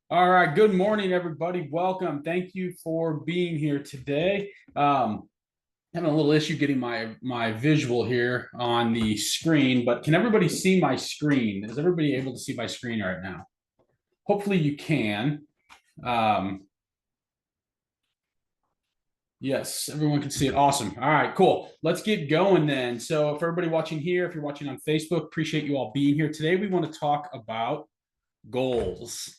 All right. Good morning, everybody. Welcome. Thank you for being here today. Having a little issue getting my visual here on the screen, but can everybody see my screen? Is everybody able to see my screen right now? Hopefully you can. Yes, everyone can see it. Awesome. All right, cool. Let's get going then. So, for everybody watching here, if you're watching on Facebook, appreciate you all being here. Today, we want to talk about goals.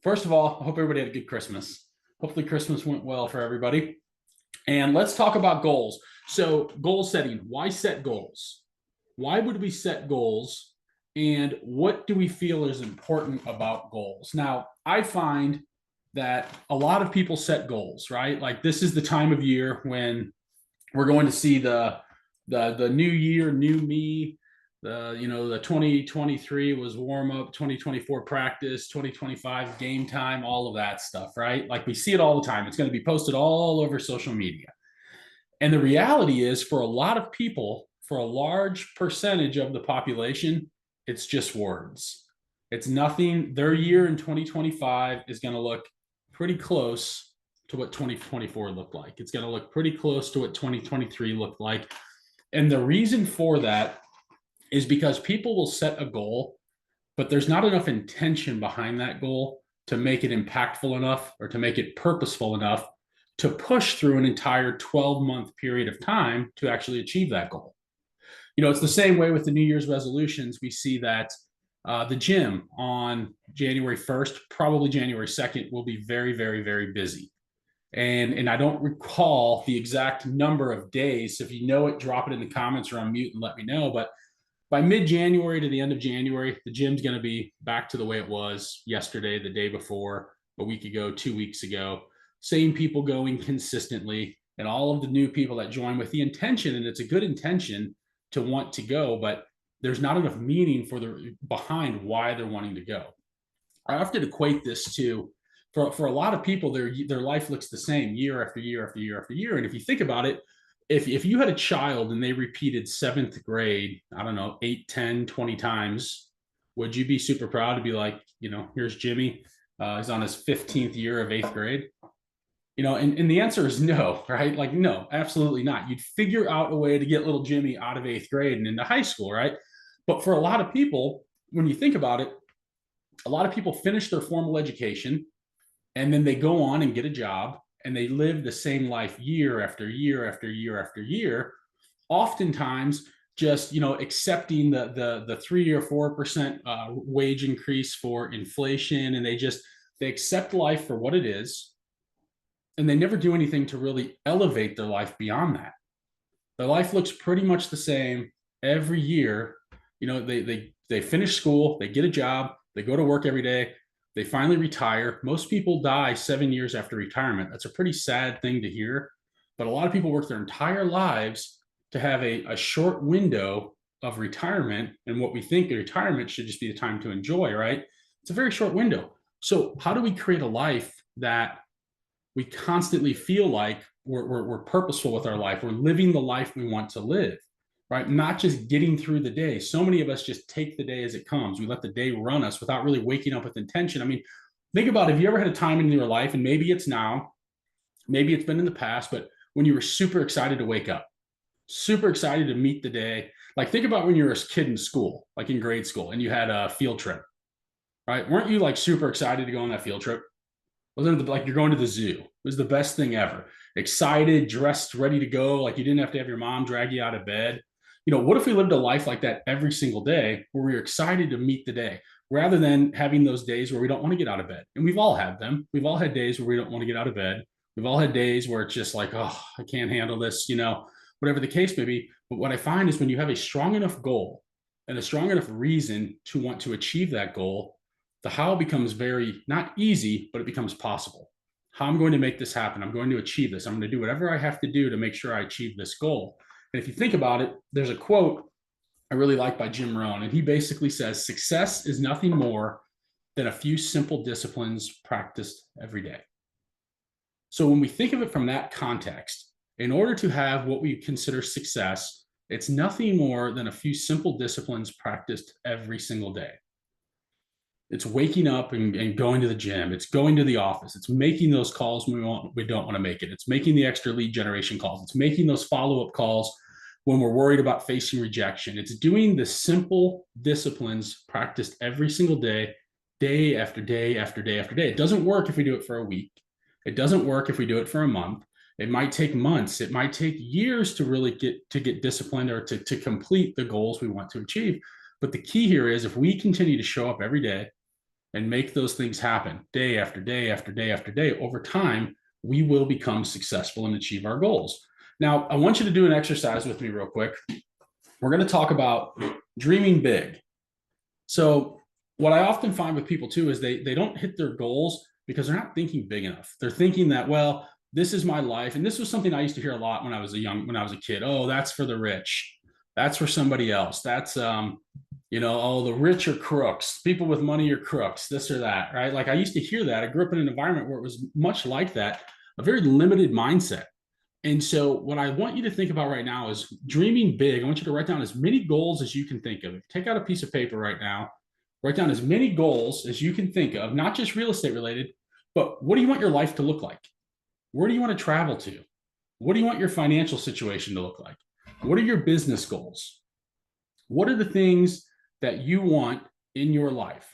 First of all, I hope everybody had a good Christmas. Hopefully, Christmas went well for everybody. And let's talk about goals. So, goal setting. Why set goals? Why would we set goals? And what do we feel is important about goals? Now, I find that a lot of people set goals, right? Like this is the time of year when we're going to see the new year, new me. The 2023 was warm up, 2024 practice, 2025 game time, all of that stuff, right? Like we see it all the time. It's going to be posted all over social media. And the reality is, for a lot of people, for a large percentage of the population, it's just words. It's nothing. Their year in 2025 is going to look pretty close to what 2024 looked like. It's going to look pretty close to what 2023 looked like. And the reason for that is because people will set a goal, but there's not enough intention behind that goal to make it impactful enough or to make it purposeful enough to push through an entire 12-month period of time to actually achieve that goal. It's the same way with the New Year's resolutions. We see that the gym on January 1st, probably January 2nd, will be very, very, very busy. And I don't recall the exact number of days. So if you know it, drop it in the comments or unmute and let me know. But by mid-January to the end of January, the gym's going to be back to the way it was yesterday, the day before, a week ago, 2 weeks ago. Same people going consistently, and all of the new people that join with the intention, and it's a good intention to want to go, but there's not enough meaning behind why they're wanting to go. I often equate this to, for a lot of people, their life looks the same year after year after year after year. And if you think about it, if you had a child and they repeated seventh grade, I don't know, 8, 10, 20 times, would you be super proud to be like, here's Jimmy, he's on his 15th year of eighth grade? And the answer is no, right? Like, no, absolutely not. You'd figure out a way to get little Jimmy out of eighth grade and into high school, right? But for a lot of people, when you think about it, a lot of people finish their formal education and then they go on and get a job and they live the same life year after year after year after year, oftentimes just accepting the 3 or 4% wage increase for inflation, and they accept life for what it is, and they never do anything to really elevate their life beyond that. Their life looks pretty much the same every year. They finish school, they get a job, they go to work every day, they finally retire. Most people die 7 years after retirement. That's a pretty sad thing to hear, but a lot of people work their entire lives to have a short window of retirement, and what we think retirement should just be the time to enjoy, right? It's a very short window. So how do we create a life that we constantly feel like we're purposeful with our life? We're living the life we want to live, right? Not just getting through the day. So many of us just take the day as it comes. We let the day run us without really waking up with intention. I mean, think about it. Have you ever had a time in your life, and maybe it's now, maybe it's been in the past, but when you were super excited to wake up, super excited to meet the day? Like, think about when you were a kid in school, like in grade school, and you had a field trip, right? Weren't you like super excited to go on that field trip? Wasn't it like you're going to the zoo? It was the best thing ever. Excited, dressed, ready to go. Like you didn't have to have your mom drag you out of bed. What if we lived a life like that every single day, where we were excited to meet the day, rather than having those days where we don't want to get out of bed? And we've all had them. We've all had days where we don't want to get out of bed. We've all had days where it's just like, oh, I can't handle this, whatever the case may be. But what I find is when you have a strong enough goal and a strong enough reason to want to achieve that goal, the how becomes very, not easy, but it becomes possible. How I'm going to make this happen. I'm going to achieve this. I'm going to do whatever I have to do to make sure I achieve this goal. And if you think about it, there's a quote I really like by Jim Rohn, and he basically says, success is nothing more than a few simple disciplines practiced every day. So when we think of it from that context, in order to have what we consider success, it's nothing more than a few simple disciplines practiced every single day. It's waking up and going to the gym. It's going to the office. It's making those calls when we don't want to make it. It's making the extra lead generation calls. It's making those follow-up calls when we're worried about facing rejection. It's doing the simple disciplines practiced every single day, day after day after day after day. It doesn't work if we do it for a week. It doesn't work if we do it for a month. It might take months. It might take years to really get disciplined or to complete the goals we want to achieve. But the key here is if we continue to show up every day and make those things happen day after day after day after day, over time, we will become successful and achieve our goals. Now, I want you to do an exercise with me real quick. We're going to talk about dreaming big. So what I often find with people too is they don't hit their goals because they're not thinking big enough. They're thinking that, well, this is my life. And this was something I used to hear a lot when I was a kid. Oh, that's for the rich. That's for somebody else. That's oh, the rich are crooks. People with money are crooks, this or that, right? Like I used to hear that. I grew up in an environment where it was much like that, a very limited mindset. And so what I want you to think about right now is dreaming big. I want you to write down as many goals as you can think of. Take out a piece of paper right now, write down as many goals as you can think of, not just real estate related, but what do you want your life to look like? Where do you want to travel to? What do you want your financial situation to look like? What are your business goals? What are the things that you want in your life?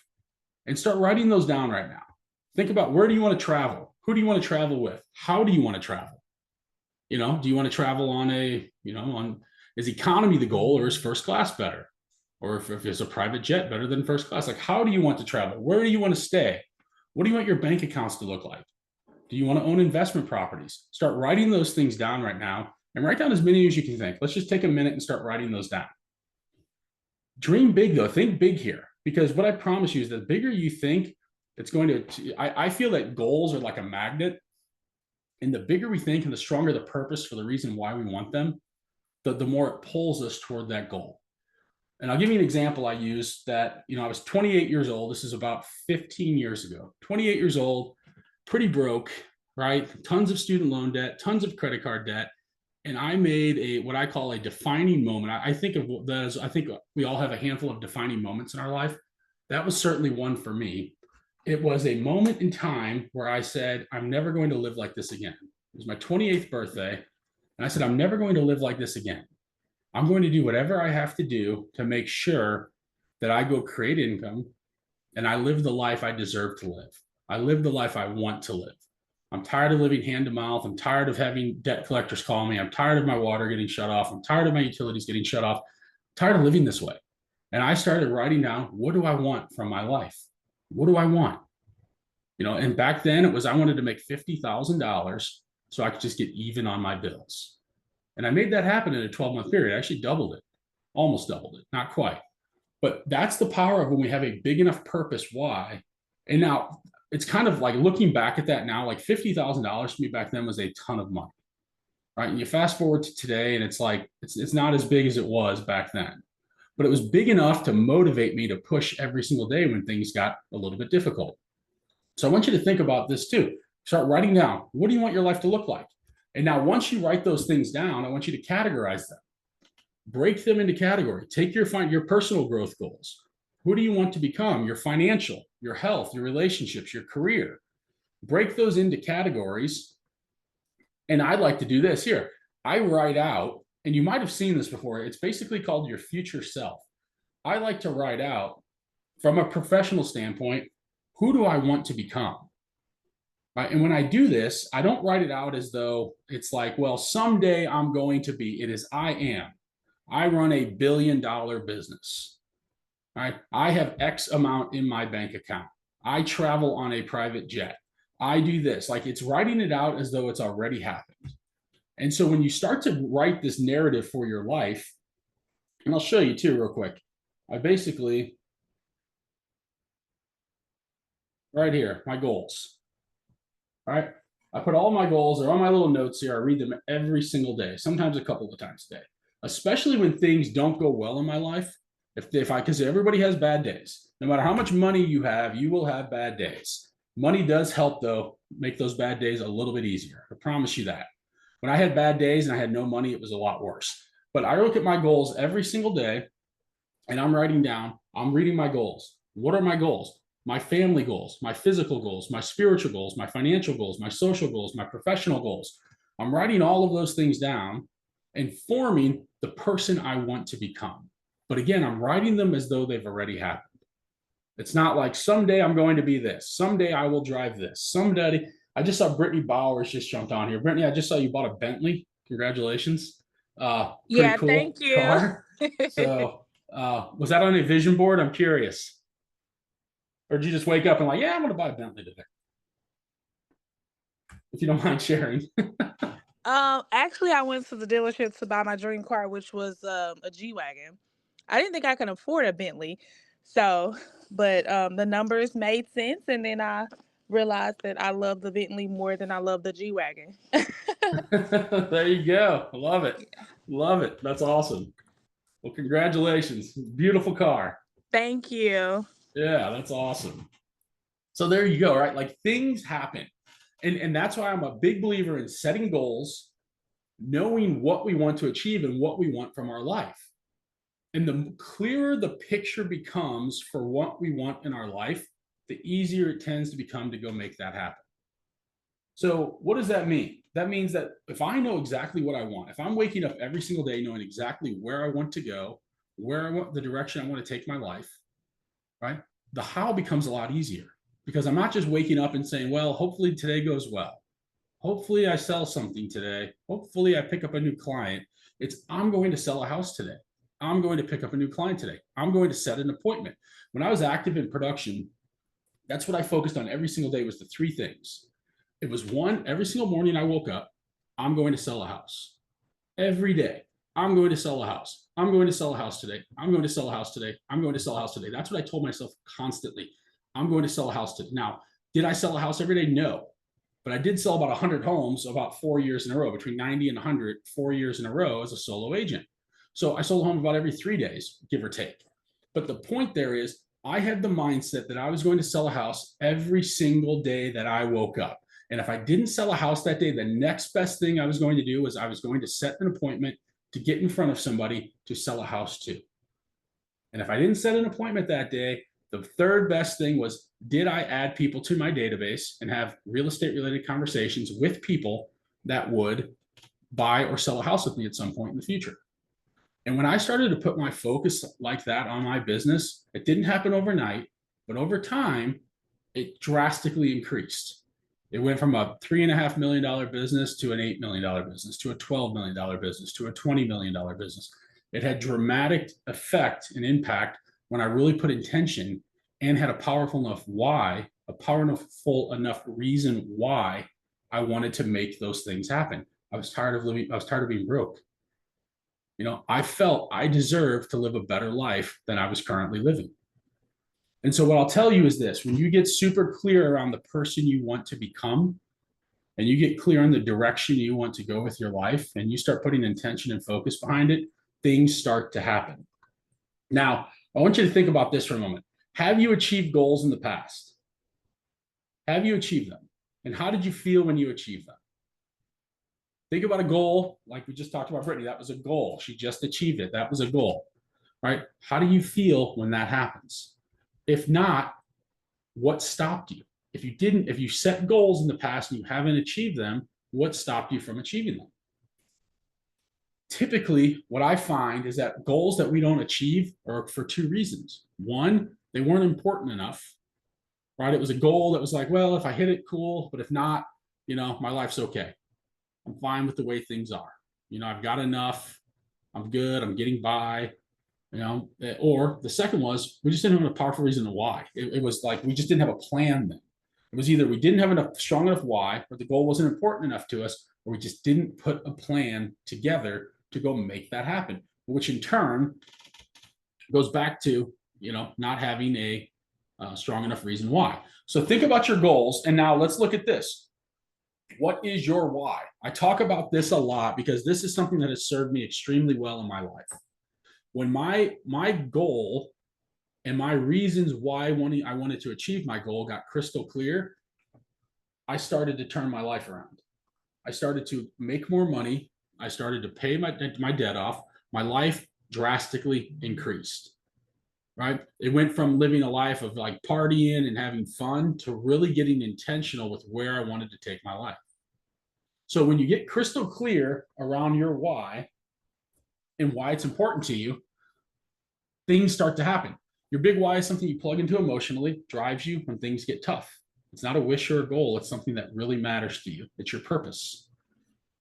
And start writing those down right now. Think about, where do you want to travel? Who do you want to travel with? How do you want to travel? Do you want to travel on is economy the goal, or is first class better? Or if it's a private jet, better than first class? Like, how do you want to travel? Where do you want to stay? What do you want your bank accounts to look like? Do you want to own investment properties? Start writing those things down right now, and write down as many as you can think. Let's just take a minute and start writing those down. Dream big though, think big here, because what I promise you is the bigger you think, it's going to, I feel that goals are like a magnet. And the bigger we think and the stronger the purpose for the reason why we want them, the more it pulls us toward that goal. And I'll give you an example I used that, I was 28 years old. This is about 15 years ago. 28 years old, pretty broke, right? Tons of student loan debt, tons of credit card debt. And I made what I call a defining moment. I think of that as, I think we all have a handful of defining moments in our life. That was certainly one for me. It was a moment in time where I said, I'm never going to live like this again. It was my 28th birthday. And I said, I'm never going to live like this again. I'm going to do whatever I have to do to make sure that I go create income and I live the life I deserve to live. I live the life I want to live. I'm tired of living hand to mouth. I'm tired of having debt collectors call me. I'm tired of my water getting shut off. I'm tired of my utilities getting shut off. I'm tired of living this way. And I started writing down, what do I want from my life? What do I want? And back then it was, I wanted to make $50,000 so I could just get even on my bills. And I made that happen in a 12-month period. I actually doubled it, almost doubled it, not quite. But that's the power of when we have a big enough purpose why. And now it's kind of like looking back at that now, like $50,000 to me back then was a ton of money, right? And you fast forward to today and it's like, it's not as big as it was back then. But it was big enough to motivate me to push every single day when things got a little bit difficult. So I want you to think about this too. Start writing down, what do you want your life to look like? And now once you write those things down, I want you to categorize them. Break them into category. Take your personal growth goals. Who do you want to become? Your financial, your health, your relationships, your career. Break those into categories. And I'd like to do this here. I write out, and you might have seen this before. It's basically called your future self. I like to write out from a professional standpoint, who do I want to become? Right? And when I do this, I don't write it out as though it's like, well, someday I'm going to be. It is, I am. I run a $1 billion business. Right? I have X amount in my bank account. I travel on a private jet. I do this. Like, it's writing it out as though it's already happened. And so when you start to write this narrative for your life, and I'll show you too real quick. I basically, right here, my goals. All right. I put all my goals, they're on my little notes here. I read them every single day, sometimes a couple of times a day, especially when things don't go well in my life. Because everybody has bad days. No matter how much money you have, you will have bad days. Money does help, though, make those bad days a little bit easier. I promise you that. When I had bad days and I had no money, it was a lot worse. But I look at my goals every single day, and I'm writing down, I'm reading my goals. What are my goals? My family goals, my physical goals, my spiritual goals, my financial goals, my social goals, my professional goals. I'm writing all of those things down and forming the person I want to become. But again, I'm writing them as though they've already happened. It's not like someday I'm going to be this. Someday I will drive this. Someday I just saw Brittany Bowers just jumped on here. Brittany, I just saw you bought a Bentley. Congratulations. Pretty Yeah, cool thank you. car. So, was that on a vision board? I'm curious. Or did you just wake up and like, yeah, I'm going to buy a Bentley today? If you don't mind sharing. Actually, I went to the dealership to buy my dream car, which was a G wagon. I didn't think I could afford a Bentley, so but the numbers made sense, and then I realized that I love the Bentley more than I love the G wagon. There you go. Love it. Love it. That's awesome. Well, congratulations. Beautiful car. Thank you. Yeah, that's awesome. So there you go, right? Like things happen. And that's why I'm a big believer in setting goals, knowing what we want to achieve and what we want from our life. And the clearer the picture becomes for what we want in our life, the easier it tends to become to go make that happen. So, what does that mean? That means that if I know exactly what I want, if I'm waking up every single day knowing exactly where I want to go, where I want the direction I want to take my life, right? The how becomes a lot easier because I'm not just waking up and saying, well, hopefully today goes well. Hopefully I sell something today. Hopefully I pick up a new client. It's I'm going to sell a house today. I'm going to pick up a new client today. I'm going to set an appointment. When I was active in production, that's what I focused on every single day was the three things. It was one, every single morning I woke up, I'm going to sell a house. Every day, I'm going to sell a house. I'm going to sell a house today. I'm going to sell a house today. I'm going to sell a house today. That's what I told myself constantly. I'm going to sell a house today. Now, did I sell a house every day? No. But I did sell about 100 homes about 4 years in a row, between 90 and 100, 4 years in a row as a solo agent. So I sold a home about every 3 days, give or take. But the point there is, I had the mindset that I was going to sell a house every single day that I woke up. And if I didn't sell a house that day, the next best thing I was going to do was I was going to set an appointment to get in front of somebody to sell a house to. And if I didn't set an appointment that day, the third best thing was, did I add people to my database and have real estate related conversations with people that would buy or sell a house with me at some point in the future? And when I started to put my focus like that on my business, it didn't happen overnight, but over time, it drastically increased. It went from a $3.5 million business to an $8 million business to a $12 million business to a $20 million business. It had dramatic effect and impact when I really put intention and had a powerful enough why, a powerful enough reason why I wanted to make those things happen. I was tired of living, I was tired of being broke. I felt I deserved to live a better life than I was currently living. And so, what I'll tell you is this: when you get super clear around the person you want to become, and you get clear on the direction you want to go with your life, and you start putting intention and focus behind it, things start to happen. Now, I want you to think about this for a moment. Have you achieved goals in the past? Have you achieved them? And how did you feel when you achieved them? Think about a goal, like we just talked about Brittany. That was a goal. She just achieved it. That was a goal, right? How do you feel when that happens? If not, what stopped you? If you set goals in the past and you haven't achieved them, what stopped you from achieving them? Typically, what I find is that goals that we don't achieve are for two reasons. One, they weren't important enough, right? It was a goal that was like, well, if I hit it, cool. But if not, my life's okay. I'm fine with the way things are. I've got enough. I'm good. I'm getting by. Or the second was we just didn't have a powerful reason why. It was like we just didn't have a plan then. It was either we didn't have enough strong enough why, or the goal wasn't important enough to us, or we just didn't put a plan together to go make that happen, which in turn goes back to not having a strong enough reason why. So think about your goals, and now let's look at this. What is your why? I talk about this a lot because this is something that has served me extremely well in my life. When my goal and my reasons why I wanted to achieve my goal got crystal clear, I started to turn my life around. I started to make more money. I started to pay my debt off. My life drastically increased. Right? It went from living a life of like partying and having fun to really getting intentional with where I wanted to take my life. So when you get crystal clear around your why and why it's important to you, things start to happen. Your big why is something you plug into emotionally, drives you when things get tough. It's not a wish or a goal. It's something that really matters to you. It's your purpose.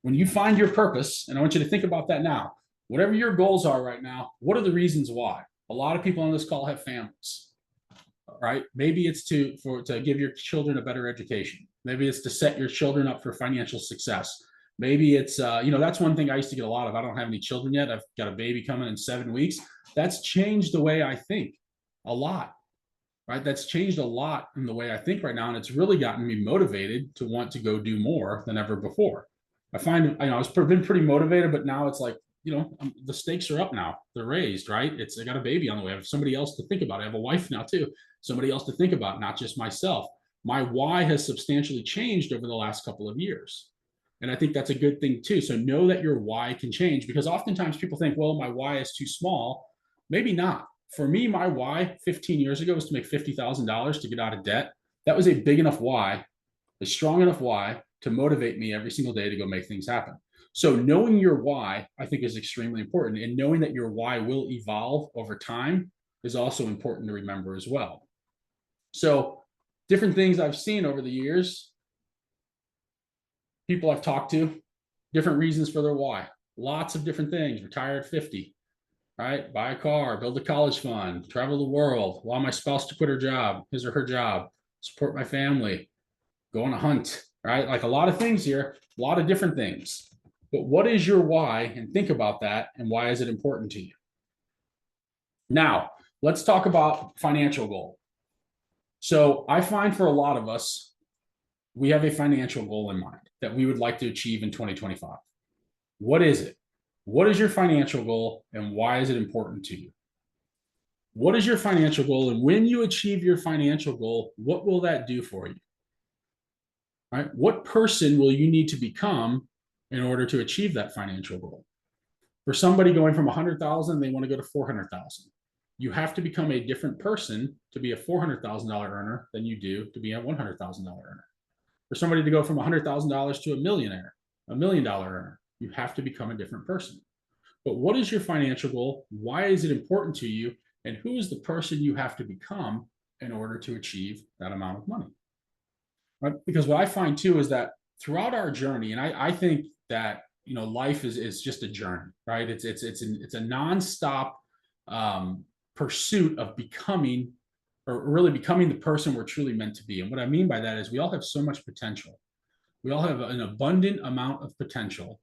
When you find your purpose, and I want you to think about that now, whatever your goals are right now, what are the reasons why? A lot of people on this call have families, right? Maybe it's to give your children a better education. Maybe it's to set your children up for financial success. Maybe it's that's one thing I used to get a lot of. I don't have any children yet. I've got a baby coming in 7 weeks. That's changed the way I think a lot, right? That's changed a lot in the way I think right now, and it's really gotten me motivated to want to go do more than ever before. I find I've been pretty motivated, but now it's like, the stakes are up now. They're raised, right? I got a baby on the way. I have somebody else to think about. I have a wife now too, somebody else to think about, not just myself. My why has substantially changed over the last couple of years. And I think that's a good thing too. So know that your why can change, because oftentimes people think, well, my why is too small. Maybe not. For me, my why 15 years ago was to make $50,000 to get out of debt. That was a big enough why, a strong enough why to motivate me every single day to go make things happen. So knowing your why, I think, is extremely important. And knowing that your why will evolve over time is also important to remember as well. So different things I've seen over the years, people I've talked to, different reasons for their why. Lots of different things. Retire at 50, right? Buy a car, build a college fund, travel the world, allow my spouse to quit her job, his or her job, support my family, go on a hunt, right? Like a lot of things here, a lot of different things. But what is your why? And think about that. And why is it important to you? Now, let's talk about financial goal. So I find for a lot of us, we have a financial goal in mind that we would like to achieve in 2025. What is it? What is your financial goal and why is it important to you? What is your financial goal? And when you achieve your financial goal, what will that do for you? Right? What person will you need to become in order to achieve that financial goal? For somebody going from 100,000, they want to go to 400,000. You have to become a different person to be a $400,000 earner than you do to be a $100,000 earner. For somebody to go from $100,000 to a millionaire, $1 million earner, you have to become a different person. But what is your financial goal? Why is it important to you? And who is the person you have to become in order to achieve that amount of money? Right? Because what I find too is that throughout our journey, and I think that life is just a journey, right? It's a nonstop pursuit of becoming, or really becoming the person we're truly meant to be. And what I mean by that is we all have so much potential. We all have an abundant amount of potential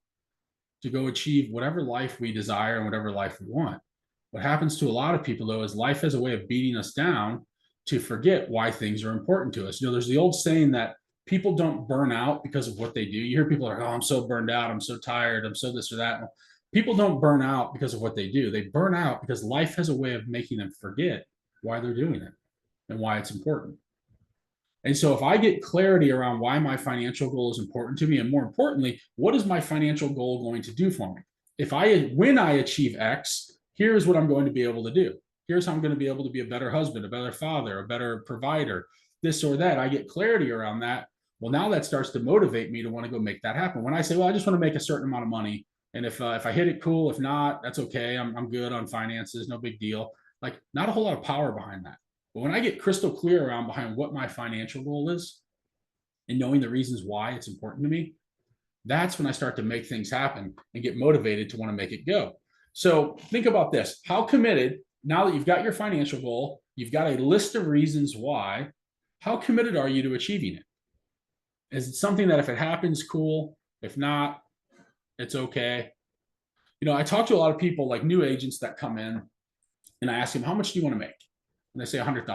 to go achieve whatever life we desire and whatever life we want. What happens to a lot of people, though, is life has a way of beating us down to forget why things are important to us. There's the old saying that people don't burn out because of what they do. You hear people are, oh, I'm so burned out. I'm so tired. I'm so this or that. People don't burn out because of what they do. They burn out because life has a way of making them forget why they're doing it and why it's important. And so if I get clarity around why my financial goal is important to me, and more importantly, what is my financial goal going to do for me? When I achieve X, here's what I'm going to be able to do. Here's how I'm going to be able to be a better husband, a better father, a better provider, this or that. I get clarity around that. Well, now that starts to motivate me to want to go make that happen. When I say, well, I just want to make a certain amount of money, and if I hit it, cool. If not, that's okay. I'm good on finances. No big deal. Like, not a whole lot of power behind that. But when I get crystal clear around behind what my financial goal is and knowing the reasons why it's important to me, that's when I start to make things happen and get motivated to want to make it go. So think about this. How committed, now that you've got your financial goal, you've got a list of reasons why, how committed are you to achieving it? Is it something that if it happens, cool? If not, it's okay. I talk to a lot of people, like new agents that come in, and I ask them, how much do you want to make? And they say $100,000.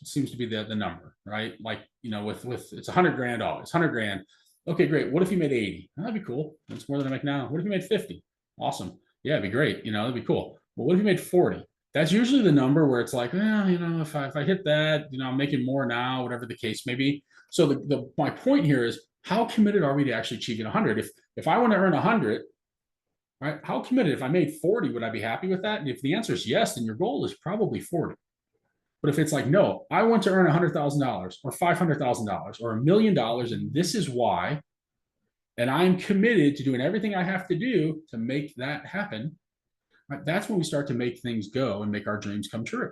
It seems to be the number, right? Like, with it's $100,000, $100,000. Okay, great. What if you made 80? That'd be cool. That's more than I make now. What if you made 50? Awesome. Yeah, it'd be great. That'd be cool. But what if you made 40? That's usually the number where it's like, if I hit that, I'm making more now, whatever the case may be. So my point here is, how committed are we to actually achieving 100? If I want to earn 100, right? How committed? If I made 40, would I be happy with that? And if the answer is yes, then your goal is probably 40. But if it's like, no, I want to earn $100,000 or $500,000 or $1 million, and this is why, and I'm committed to doing everything I have to do to make that happen, right? That's when we start to make things go and make our dreams come true.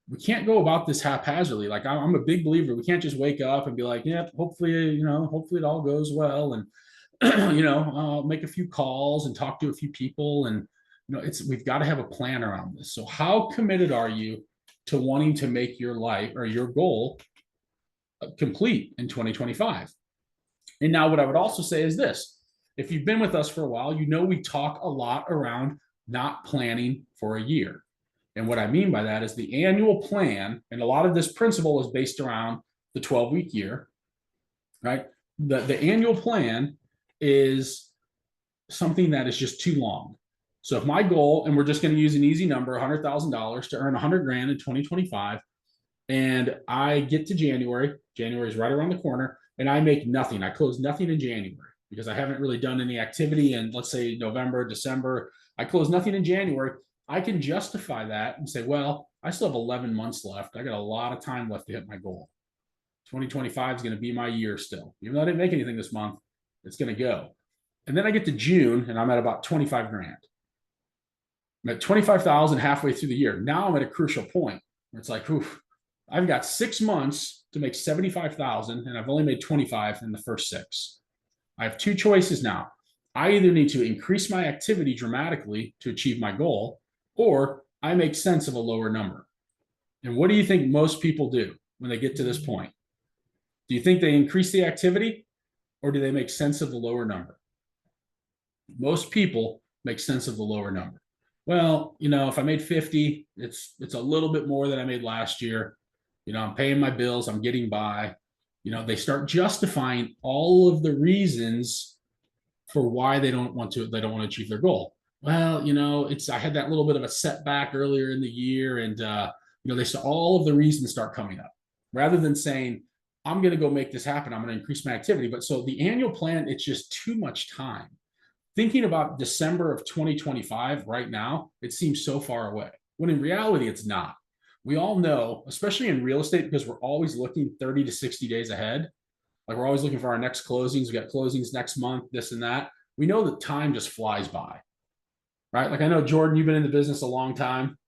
we can't go about this haphazardly. Like I'm a big believer. We can't just wake up and be like, yeah, hopefully, hopefully it all goes well. And, make a few calls and talk to a few people. And, we've got to have a plan around this. So how committed are you to wanting to make your life or your goal complete in 2025? And now what I would also say is this: if you've been with us for a while, we talk a lot around not planning for a year. And what I mean by that is the annual plan, and a lot of this principle is based around the 12-week year, right? The annual plan is something that is just too long. So if my goal, and we're just going to use an easy number, $100,000 to earn 100 grand in 2025, and I get to January is right around the corner, and I make nothing. I close nothing in January because I haven't really done any activity. And let's say November, December, I close nothing in January. I can justify that and say, well, I still have 11 months left. I got a lot of time left to hit my goal. 2025 is going to be my year still. Even though I didn't make anything this month, it's going to go. And then I get to June and I'm at about 25 grand. I'm at 25,000 halfway through the year. Now I'm at a crucial point where it's like, oof, I've got 6 months to make 75,000 and I've only made 25 in the first 6. I have 2 choices now. I either need to increase my activity dramatically to achieve my goal, or I make sense of a lower number. And what do you think most people do when they get to this point? Do you think they increase the activity, or do they make sense of the lower number? Most people make sense of the lower number. Well, if I made 50, it's a little bit more than I made last year. I'm paying my bills, I'm getting by. They start justifying all of the reasons for why they don't want to achieve their goal. Well, I had that little bit of a setback earlier in the year, and they saw all of the reasons start coming up, rather than saying, I'm going to go make this happen. I'm going to increase my activity. But so the annual plan, it's just too much time. Thinking about December of 2025 right now, it seems so far away, when in reality, it's not. We all know, especially in real estate, because we're always looking 30 to 60 days ahead. Like we're always looking for our next closings. We got closings next month, this and that. We know that time just flies by, right? Like I know, Jordan, you've been in the business a long time.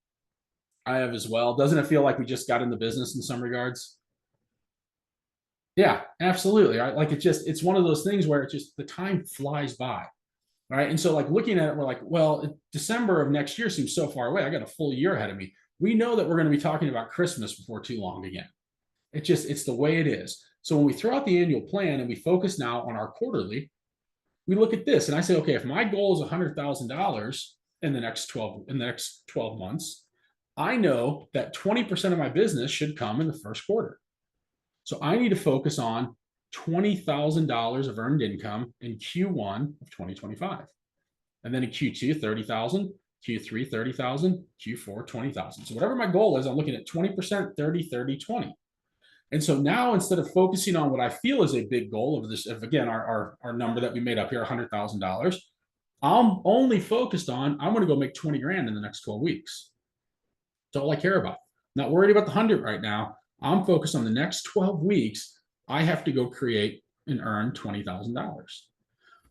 I have as well. Doesn't it feel like we just got in the business in some regards? Yeah, absolutely. Right? Like it's one of those things where it's just the time flies by. Right. And so like looking at it, we're like, well, December of next year seems so far away. I got a full year ahead of me. We know that we're going to be talking about Christmas before too long again. It's the way it is. So when we throw out the annual plan and we focus now on our quarterly, we look at this and I say, okay, if my goal is $100,000 in the next 12 months, I know that 20% of my business should come in the first quarter. So I need to focus on $20,000 of earned income in Q1 of 2025. And then in Q2, 30,000, Q3, 30,000, Q4, 20,000. So whatever my goal is, I'm looking at 20%, 30, 30, 20. And so now instead of focusing on what I feel is a big goal of this, again, our number that we made up here, $100,000, I'm only focused on, I'm going to go make 20 grand in the next 12 weeks. That's all I care about. Not worried about the 100 right now. I'm focused on the next 12 weeks. I have to go create and earn $20,000.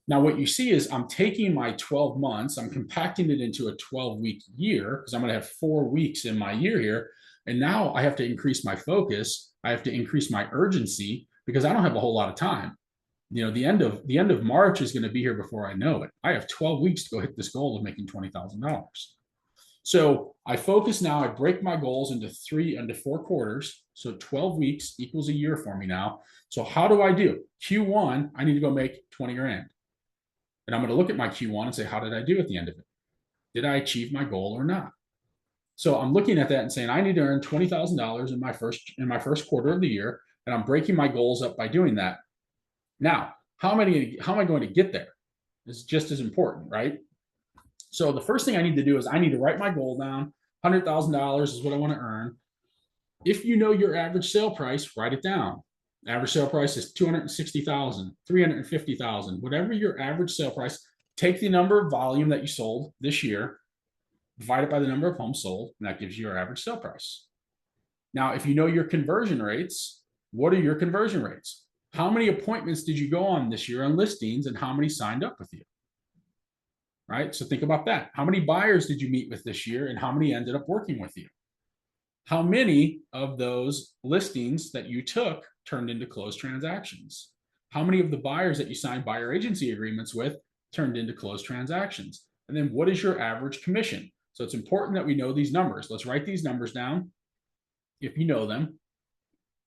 Now, what you see is I'm taking my 12 months, I'm compacting it into a 12-week year because I'm going to have 4 weeks in my year here. And now I have to increase my focus. I have to increase my urgency because I don't have a whole lot of time. The end of March is going to be here before I know it. I have 12 weeks to go hit this goal of making $20,000. So I focus now, I break my goals into 4 quarters. So 12 weeks equals a year for me now. So how do I do? Q1, I need to go make 20 grand. And I'm going to look at my Q1 and say, how did I do at the end of it? Did I achieve my goal or not? So I'm looking at that and saying, I need to earn $20,000 in my first quarter of the year. And I'm breaking my goals up by doing that. Now, how am I going to get there? It's just as important, right? So the first thing I need to do is I need to write my goal down. $100,000 is what I want to earn. If you know your average sale price, write it down. Average sale price is 260,000, 350,000, whatever your average sale price. Take the number of volume that you sold this year, divide it by the number of homes sold, and that gives you your average sale price. Now, if you know your conversion rates, what are your conversion rates? How many appointments did you go on this year on listings, and how many signed up with you? Right? So think about that. How many buyers did you meet with this year, and how many ended up working with you? How many of those listings that you took turned into closed transactions? How many of the buyers that you signed buyer agency agreements with turned into closed transactions? And then what is your average commission? So it's important that we know these numbers. Let's write these numbers down. If you know them,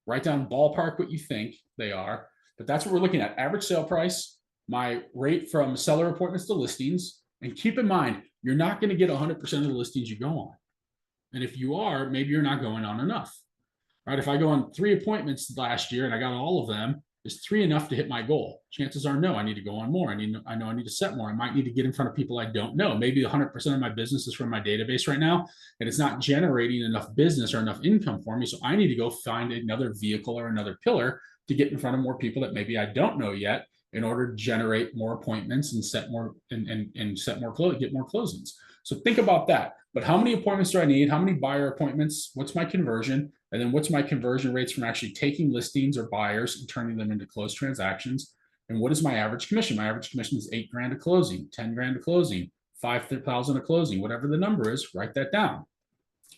write down ballpark what you think they are. But that's what we're looking at. Average sale price, my rate from seller appointments to listings. And keep in mind, you're not going to get 100% of the listings you go on. And if you are, maybe you're not going on enough, right? If I go on 3 appointments last year and I got all of them, is 3 enough to hit my goal? Chances are no, I need to go on more. I know I need to set more. I might need to get in front of people I don't know. Maybe 100% of my business is from my database right now, and it's not generating enough business or enough income for me. So I need to go find another vehicle or another pillar to get in front of more people that maybe I don't know yet in order to generate more appointments and set more and set more get more closings. So think about that. But how many appointments do I need? How many buyer appointments? What's my conversion? And then what's my conversion rates from actually taking listings or buyers and turning them into closed transactions? And what is my average commission? My average commission is $8,000 a closing, 10 grand a closing, 5,000 a closing, whatever the number is, write that down.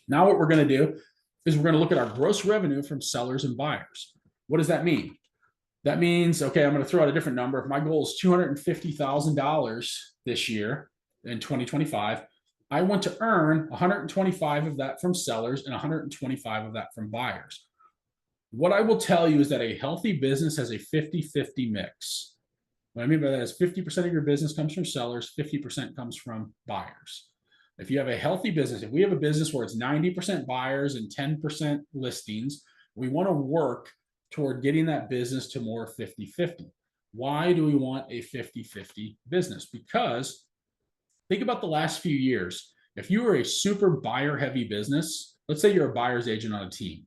Now what we're going to do is we're going to look at our gross revenue from sellers and buyers. What does that mean? That means, okay, I'm going to throw out a different number. If my goal is $250,000 this year in 2025, I want to earn 125 of that from sellers and 125 of that from buyers. What I will tell you is that a healthy business has a 50-50 mix. What I mean by that is 50% of your business comes from sellers, 50% comes from buyers. If you have a healthy business, if we have a business where it's 90% buyers and 10% listings, we want to work toward getting that business to more 50-50. Why do we want a 50-50 business? Because think about the last few years. If you were a super buyer heavy business, let's say you're a buyer's agent on a team,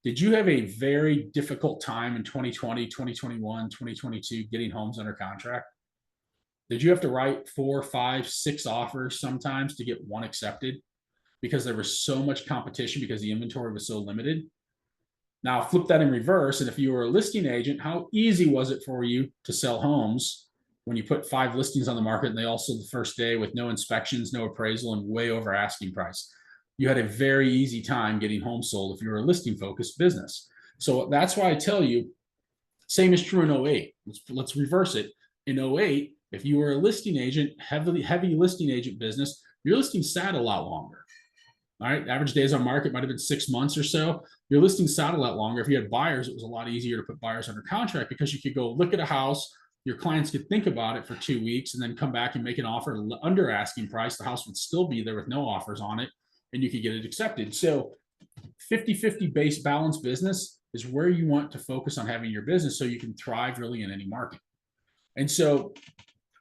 did you have a very difficult time in 2020, 2021, 2022 getting homes under contract? Did you have to write 4, 5, 6 offers sometimes to get one accepted because there was so much competition because the inventory was so limited? Now flip that in reverse. And if you were a listing agent, how easy was it for you to sell homes when you put 5 listings on the market and they all sold the first day with no inspections, no appraisal, and way over asking price? You had a very easy time getting homes sold if you were a listing focused business. So that's why I tell you, same is true in 08. Let's reverse it. In 08, if you were a listing agent, heavy listing agent business, your listing sat a lot longer. All right, average days on market might have been 6 months or so. Your listing sat a lot longer. If you had buyers, it was a lot easier to put buyers under contract because you could go look at a house. Your clients could think about it for 2 weeks and then come back and make an offer under asking price. The house would still be there with no offers on it, and you could get it accepted. So 50-50 base balance business is where you want to focus on having your business so you can thrive really in any market. And so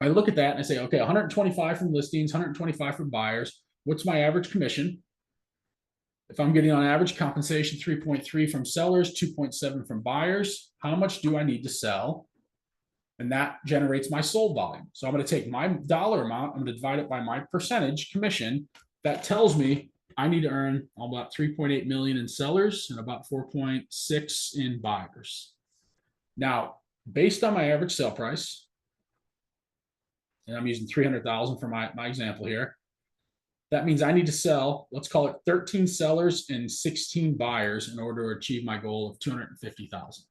I look at that and I say, okay, 125 from listings, 125 from buyers. What's my average commission? If I'm getting on average compensation 3.3 from sellers, 2.7 from buyers, how much do I need to sell? And that generates my sold volume. So I'm going to take my dollar amount, I'm going to divide it by my percentage commission. That tells me I need to earn about 3.8 million in sellers and about 4.6 in buyers. Now, based on my average sale price, and I'm using 300,000 for my example here, that means I need to sell, let's call it 13 sellers and 16 buyers in order to achieve my goal of 250,000.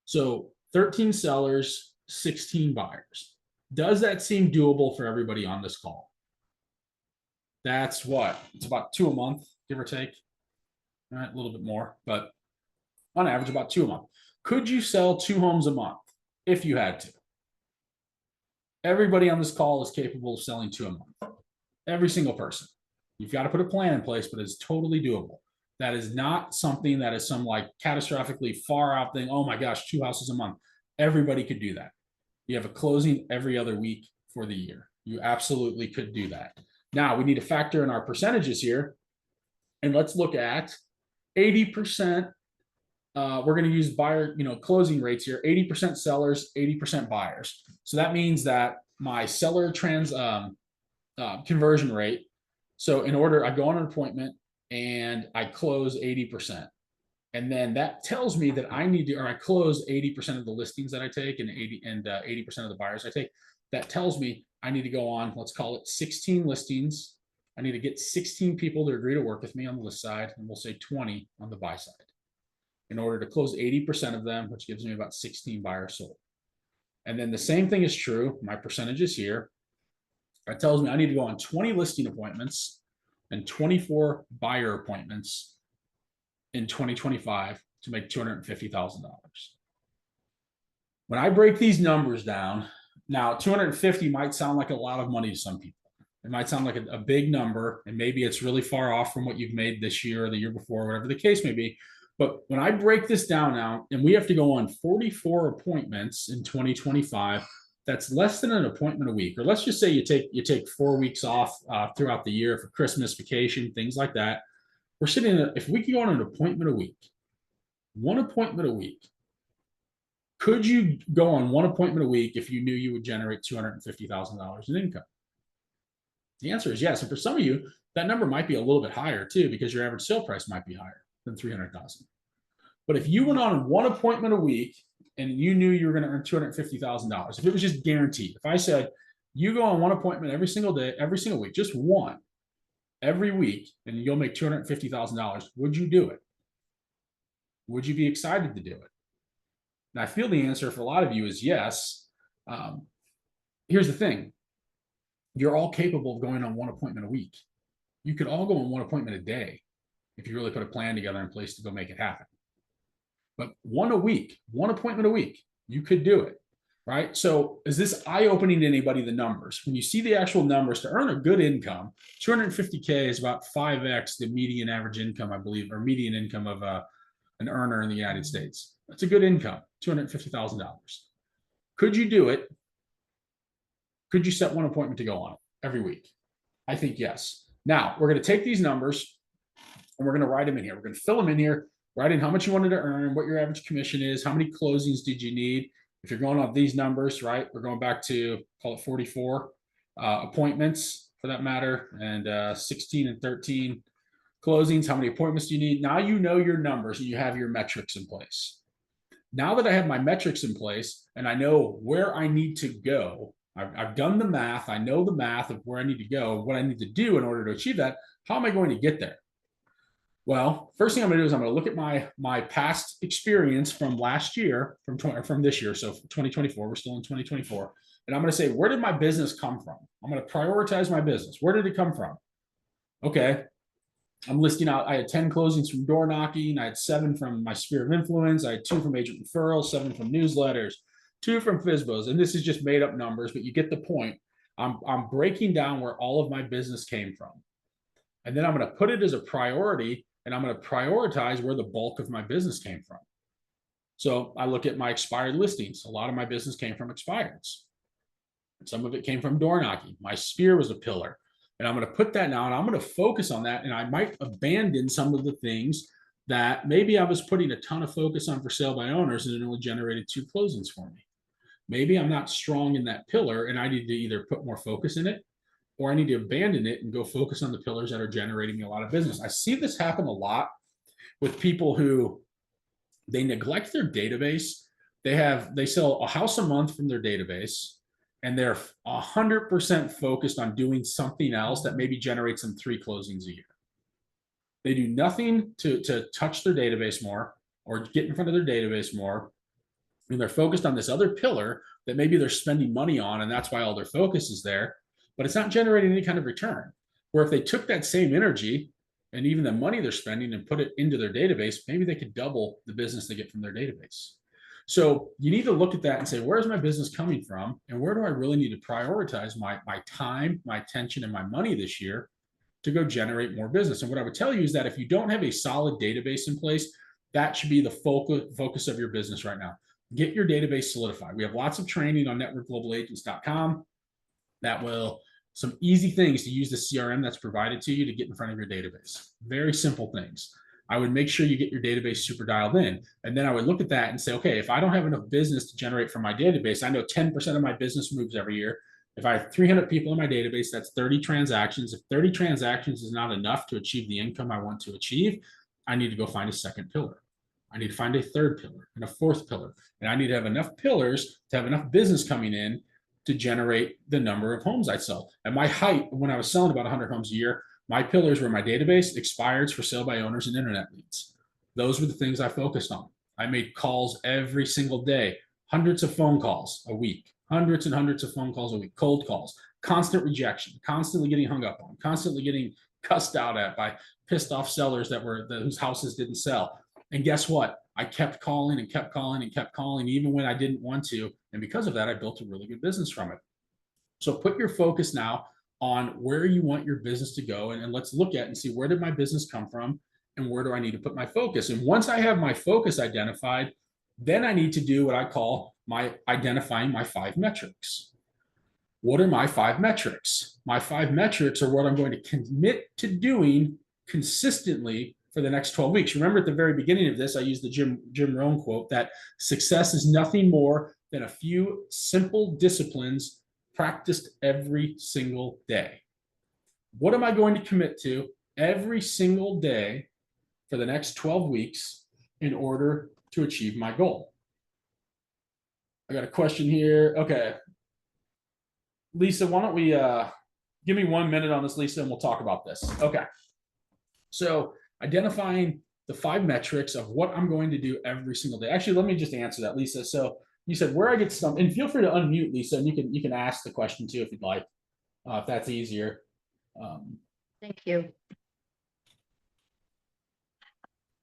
So 13 sellers, 16 buyers. Does that seem doable for everybody on this call? That's what? It's about 2 a month, give or take. All right, a little bit more, but on average, about 2 a month. Could you sell 2 homes a month if you had to? Everybody on this call is capable of selling 2 a month. Every single person. You've got to put a plan in place, but it's totally doable. That is not something that is some like catastrophically far out thing. Oh my gosh, 2 houses a month. Everybody could do that. You have a closing every other week for the year. You absolutely could do that. Now we need to factor in our percentages here. And let's look at 80%. We're going to use buyer, closing rates here, 80% sellers, 80% buyers. So that means that my seller conversion rate. So in order, I go on an appointment and I close 80%. And then that tells me that I close 80% of the listings that I take and 80% of the buyers I take. That tells me I need to go on, let's call it 16 listings. I need to get 16 people to agree to work with me on the list side, and we'll say 20 on the buy side in order to close 80% of them, which gives me about 16 buyers sold. And then the same thing is true. My percentage is here. It tells me I need to go on 20 listing appointments and 24 buyer appointments in 2025 to make $250,000. When I break these numbers down, now 250 might sound like a lot of money to some people. It might sound like a big number, and maybe it's really far off from what you've made this year or the year before, whatever the case may be. But when I break this down now, and we have to go on 44 appointments in 2025, that's less than an appointment a week. Or let's just say you take 4 weeks off throughout the year for Christmas, vacation, things like that. We're sitting at, if we could go on an appointment a week, one appointment a week, could you go on one appointment a week if you knew you would generate $250,000 in income? The answer is yes. And for some of you, that number might be a little bit higher too, because your average sale price might be higher than 300,000. But if you went on one appointment a week and you knew you were going to earn $250,000, if it was just guaranteed, if I said you go on one appointment every single day, every single week, just one every week, and you'll make $250,000, would you do it? Would you be excited to do it? And I feel the answer for a lot of you is yes. Here's the thing. You're all capable of going on one appointment a week. You could all go on one appointment a day if you really put a plan together in place to go make it happen. But one a week, one appointment a week, you could do it, right? So is this eye-opening to anybody, the numbers? When you see the actual numbers, to earn a good income, 250K is about 5x the median average income, I believe, or median income of an earner in the United States. That's a good income, $250,000. Could you do it? Could you set one appointment to go on it every week? I think yes. Now, we're going to take these numbers and we're going to write them in here. We're going to fill them in here, write in how much you wanted to earn, what your average commission is, how many closings did you need. If you're going on these numbers, right, we're going back to, call it 44 appointments for that matter, and 16 and 13 closings. How many appointments do you need? Now you know your numbers and you have your metrics in place. Now that I have my metrics in place and I know where I need to go, I've done the math. I know the math of where I need to go, what I need to do in order to achieve that. How am I going to get there? Well, first thing I'm going to do is I'm going to look at my past experience from last year, from this year. So 2024, we're still in 2024. And I'm going to say, where did my business come from? I'm going to prioritize my business. Where did it come from? Okay. I'm listing out, I had 10 closings from door knocking. I had 7 from my sphere of influence. I had 2 from agent referrals, 7 from newsletters, 2 from FSBOs. And this is just made up numbers, but you get the point. I'm breaking down where all of my business came from. And then I'm going to put it as a priority, and I'm going to prioritize where the bulk of my business came from. So I look at my expired listings. A lot of my business came from expireds. Some of it came from door knocking. My sphere was a pillar. And I'm going to put that now, and I'm going to focus on that. And I might abandon some of the things that maybe I was putting a ton of focus on for sale by owners, and it only generated 2 closings for me. Maybe I'm not strong in that pillar, and I need to either put more focus in it, or I need to abandon it and go focus on the pillars that are generating me a lot of business. I see this happen a lot with people who they neglect their database. They sell a house a month from their database, and they're 100% focused on doing something else that maybe generates them 3 closings a year. They do nothing to touch their database more or get in front of their database more. And they're focused on this other pillar that maybe they're spending money on, and that's why all their focus is there, but it's not generating any kind of return. Where if they took that same energy and even the money they're spending and put it into their database, maybe they could double the business they get from their database. So you need to look at that and say, where's my business coming from? And where do I really need to prioritize my time, my attention, and my money this year to go generate more business? And what I would tell you is that if you don't have a solid database in place, that should be the focus of your business right now. Get your database solidified. We have lots of training on NettWorkGlobalAgents.com that will, some easy things to use the CRM that's provided to you to get in front of your database. Very simple things. I would make sure you get your database super dialed in. And then I would look at that and say, okay, if I don't have enough business to generate from my database, I know 10% of my business moves every year. If I have 300 people in my database, that's 30 transactions. If 30 transactions is not enough to achieve the income I want to achieve, I need to go find a second pillar. I need to find a third pillar and a fourth pillar. And I need to have enough pillars to have enough business coming in to generate the number of homes I sell. At my height, when I was selling about 100 homes a year, My pillars were my database, expireds for sale by owners, and internet leads. Those were the things I focused on. I made calls every single day, hundreds of phone calls a week, hundreds and hundreds of phone calls a week, cold calls, constant rejection, constantly getting hung up on, constantly getting cussed out at by pissed off sellers whose houses didn't sell. And guess what? I kept calling and kept calling and kept calling, even when I didn't want to. And because of that, I built a really good business from it. So put your focus now on where you want your business to go. And let's look at and see, where did my business come from and where do I need to put my focus? And once I have my focus identified, then I need to do what I call my identifying my 5 metrics. What are my 5 metrics? My 5 metrics are what I'm going to commit to doing consistently for the next 12 weeks. Remember, at the very beginning of this, I used the Jim Rohn quote that success is nothing more than a few simple disciplines practiced every single day. What am I going to commit to every single day for the next 12 weeks in order to achieve my goal? I got a question here. Okay. Lisa, why don't we give me 1 minute on this, Lisa, and we'll talk about this. Okay. So identifying the 5 metrics of what I'm going to do every single day. Actually, let me just answer that, Lisa. So you said where I get stumped, and feel free to unmute, Lisa, and you can ask the question too if you'd like, if that's easier. Thank you.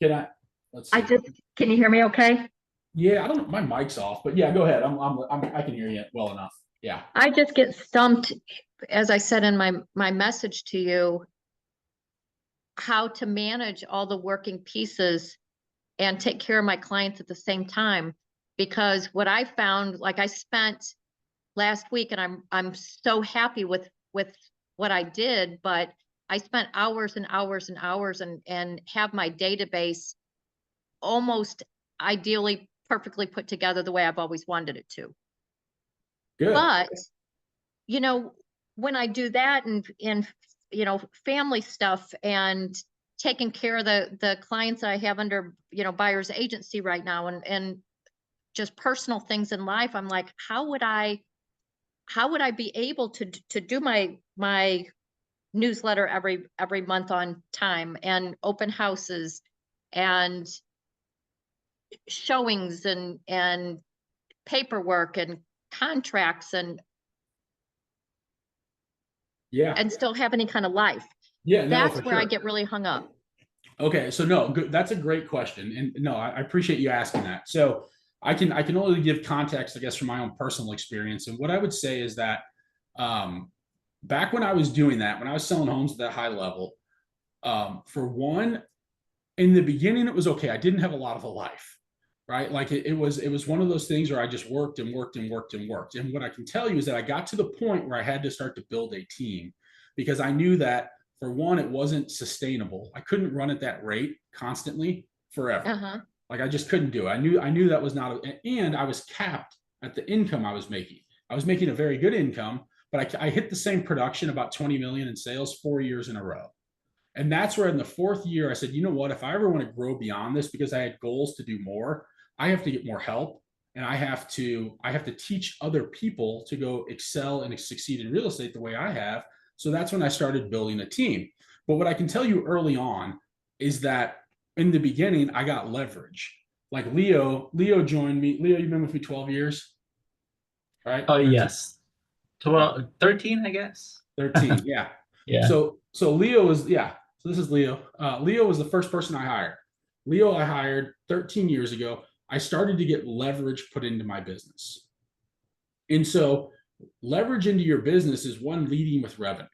Let's see. Can you hear me okay? Yeah, I don't know, my mic's off, but yeah, go ahead. I can hear you well enough. Yeah. I just get stumped, as I said in my message to you, how to manage all the working pieces and take care of my clients at the same time. Because what I found, like I spent last week, and I'm so happy with what I did, but I spent hours and hours and hours and have my database almost ideally perfectly put together the way I've always wanted it to. Good. But, you know, when I do that and you know, family stuff and taking care of the clients I have under, you know, buyer's agency right now and just personal things in life, I'm like, how would I be able to do my newsletter every month on time, and open houses and showings and paperwork and contracts and still have any kind of life? Yeah, no, that's where sure. I get really hung up. Okay, so no, good. That's a great question, and no, I appreciate you asking that. So I can only give context, I guess, from my own personal experience, and what I would say is that back when I was doing that, when I was selling homes at that high level, for one, in the beginning, it was okay. I didn't have a lot of a life, right? Like it was one of those things where I just worked and worked and worked and worked. And what I can tell you is that I got to the point where I had to start to build a team, because I knew that, for one, it wasn't sustainable. I couldn't run at that rate constantly forever. Like I just couldn't do it. I knew that was not, and I was capped at the income I was making. I was making a very good income, but I hit the same production, about 20 million in sales, 4 years in a row. And that's where in the 4th year, I said, you know what, if I ever want to grow beyond this, because I had goals to do more, I have to get more help. And I have to teach other people to go excel and succeed in real estate the way I have. So that's when I started building a team. But what I can tell you early on is that in the beginning, I got leverage. Like Leo joined me. Leo, you've been with me 12 years, right? Oh, yes. 12, 13, I guess. 13, yeah. Yeah. So Leo was, yeah. So this is Leo. Leo was the first person I hired. Leo I hired 13 years ago. I started to get leverage put into my business. And so leverage into your business is one, leading with revenue.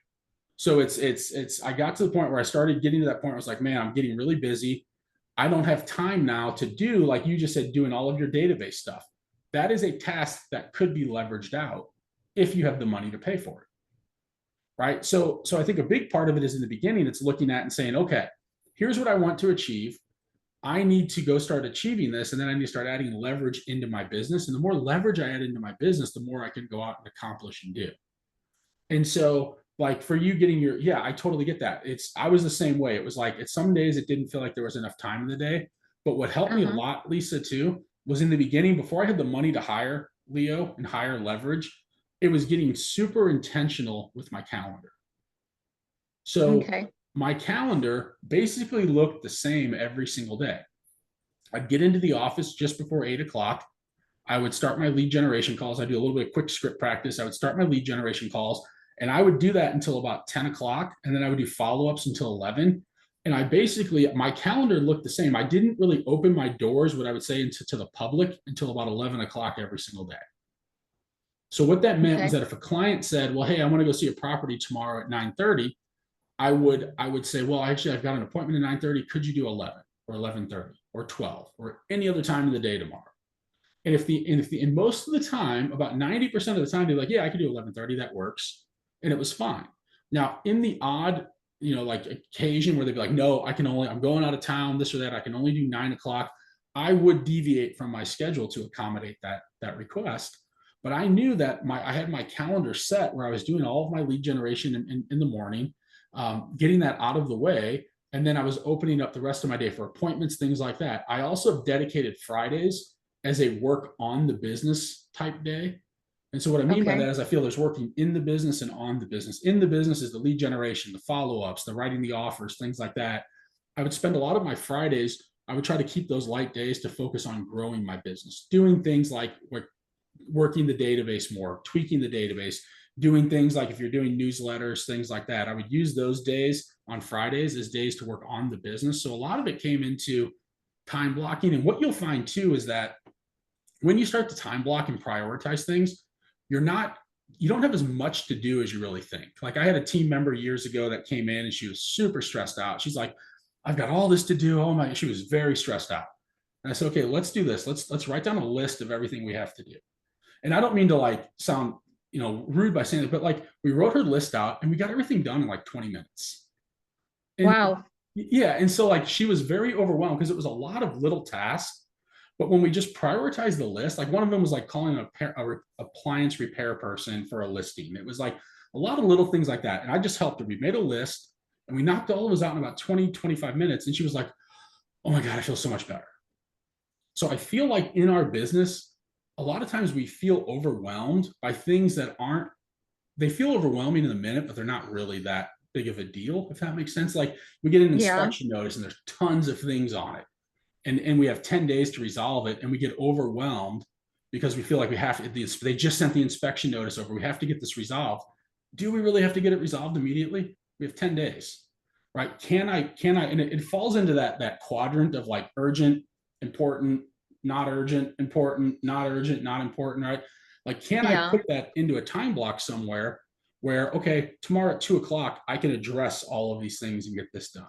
So I got to the point where I started getting to that point where I was like, man, I'm getting really busy. I don't have time now to do, like you just said, doing all of your database stuff. That is a task that could be leveraged out if you have the money to pay for it. Right. So I think a big part of it is in the beginning, it's looking at and saying, okay, here's what I want to achieve. I need to go start achieving this. And then I need to start adding leverage into my business. And the more leverage I add into my business, the more I can go out and accomplish and do. And so, like for you getting your, yeah, I totally get that. I was the same way. It was like, some days it didn't feel like there was enough time in the day. But what helped me a lot, Lisa, too, was in the beginning, before I had the money to hire Leo and hire leverage, it was getting super intentional with my calendar. So my calendar basically looked the same every single day. I'd get into the office just before 8 o'clock. I would start my lead generation calls. I do a little bit of quick script practice. I would start my lead generation calls, and I would do that until about 10 o'clock. And then I would do follow-ups until 11. And I basically, my calendar looked the same. I didn't really open my doors, what I would say, to the public until about 11 o'clock every single day. So what that meant was Okay. that if a client said, well, hey, I want to go see a property tomorrow at 9:30, I would say, well, actually, I've got an appointment at 9:30. Could you do 11 or 11:30 or 12 or any other time of the day tomorrow? And most of the time, about 90% of the time, they're like, yeah, I could do 11:30. That works. And it was fine. Now, in the odd, like occasion where they'd be like, no, I'm going out of town, this or that, I can only do 9 o'clock. I would deviate from my schedule to accommodate that request. But I knew that I had my calendar set where I was doing all of my lead generation in the morning, getting that out of the way. And then I was opening up the rest of my day for appointments, things like that. I also dedicated Fridays as a work on the business type day. And so what I mean by that is I feel there's working in the business and on the business. In the business is the lead generation, the follow-ups, the writing the offers, things like that. I would spend a lot of my Fridays, I would try to keep those light days to focus on growing my business, doing things like working the database more, tweaking the database, doing things like if you're doing newsletters, things like that. I would use those days on Fridays as days to work on the business. So a lot of it came into time blocking. And what you'll find too is that when you start to time block and prioritize things, you don't have as much to do as you really think. Like I had a team member years ago that came in and she was super stressed out. She's like, I've got all this to do. Oh my, she was very stressed out. And I said, okay, let's do this. Let's write down a list of everything we have to do. And I don't mean to like sound, rude by saying it, but like we wrote her list out and we got everything done in like 20 minutes. And Wow. yeah. And so like she was very overwhelmed because it was a lot of little tasks. But when we just prioritize the list, like one of them was like calling a appliance repair person for a listing. It was like a lot of little things like that. And I just helped her. We made a list and we knocked all of those out in about 20, 25 minutes. And she was like, oh my God, I feel so much better. So I feel like in our business, a lot of times we feel overwhelmed by things that they feel overwhelming in the minute, but they're not really that big of a deal, if that makes sense. Like we get an inspection notice and there's tons of things on it. And we have 10 days to resolve it, and we get overwhelmed because we feel like we have to, they just sent the inspection notice over. We have to get this resolved. Do we really have to get it resolved immediately? We have 10 days, right? Can I, and it falls into that quadrant of like urgent, important, not urgent, important, not urgent, not important, right? Like, can I put that into a time block somewhere where, okay, tomorrow at 2 o'clock, I can address all of these things and get this done.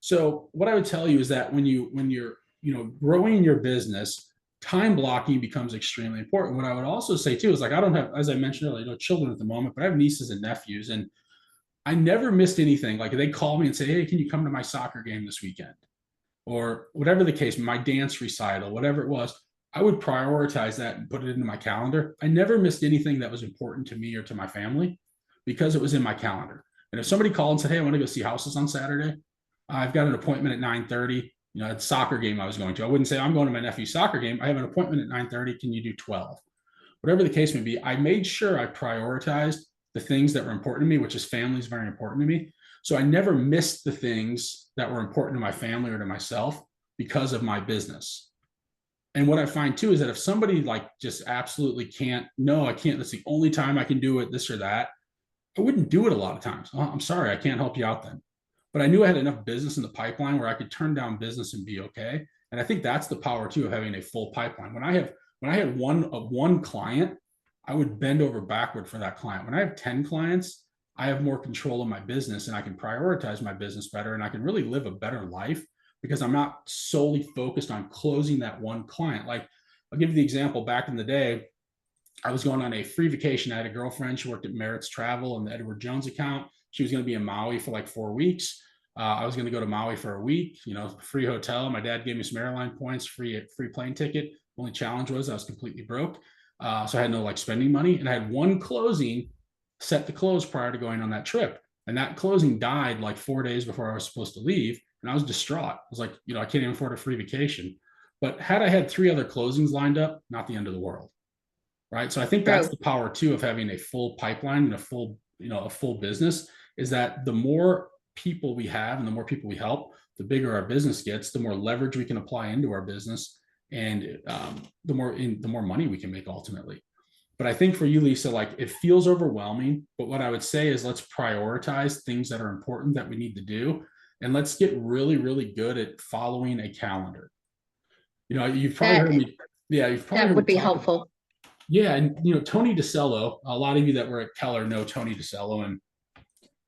So what I would tell you is that when you're growing your business, time blocking becomes extremely important. What I would also say too is like I don't have, as I mentioned earlier, children at the moment, but I have nieces and nephews, and I never missed anything. Like they call me and say, hey, can you come to my soccer game this weekend? Or whatever the case, my dance recital, whatever it was, I would prioritize that and put it into my calendar. I never missed anything that was important to me or to my family because it was in my calendar. And if somebody called and said, hey, I want to go see houses on Saturday, I've got an appointment at 9:30. It's a soccer game I was going to. I wouldn't say I'm going to my nephew's soccer game. I have an appointment at 9:30. Can you do 12? Whatever the case may be, I made sure I prioritized the things that were important to me, which is family is very important to me. So I never missed the things that were important to my family or to myself because of my business. And what I find too is that if somebody like just absolutely can't, no, I can't, that's the only time I can do it, this or that, I wouldn't do it a lot of times. Oh, I'm sorry, I can't help you out then. But I knew I had enough business in the pipeline where I could turn down business and be okay. And I think that's the power too of having a full pipeline. When I had one client, I would bend over backward for that client. When I have 10 clients, I have more control of my business and I can prioritize my business better and I can really live a better life because I'm not solely focused on closing that one client. Like I'll give you the example. Back in the day, I was going on a free vacation. I had a girlfriend. She worked at Merritt's Travel and the Edward Jones account. She was going to be in Maui for like 4 weeks. I was going to go to Maui for a week, free hotel. My dad gave me some airline points, free plane ticket. Only challenge was I was completely broke. So I had no like spending money. And I had one closing set to close prior to going on that trip. And that closing died like 4 days before I was supposed to leave. And I was distraught. I was like, I can't even afford a free vacation. But had I had 3 other closings lined up, not the end of the world. Right. So I think that's the power too of having a full pipeline and a full business is that the more people we have and the more people we help, the bigger our business gets, the more leverage we can apply into our business, and the more money we can make ultimately. But I think for you, Lisa, like it feels overwhelming. But what I would say is let's prioritize things that are important that we need to do. And let's get really, really good at following a calendar. You've probably heard me. Yeah, you've probably That heard would me be talk. helpful. Yeah. And, Tony DeCello, a lot of you that were at Keller know Tony DeCello. And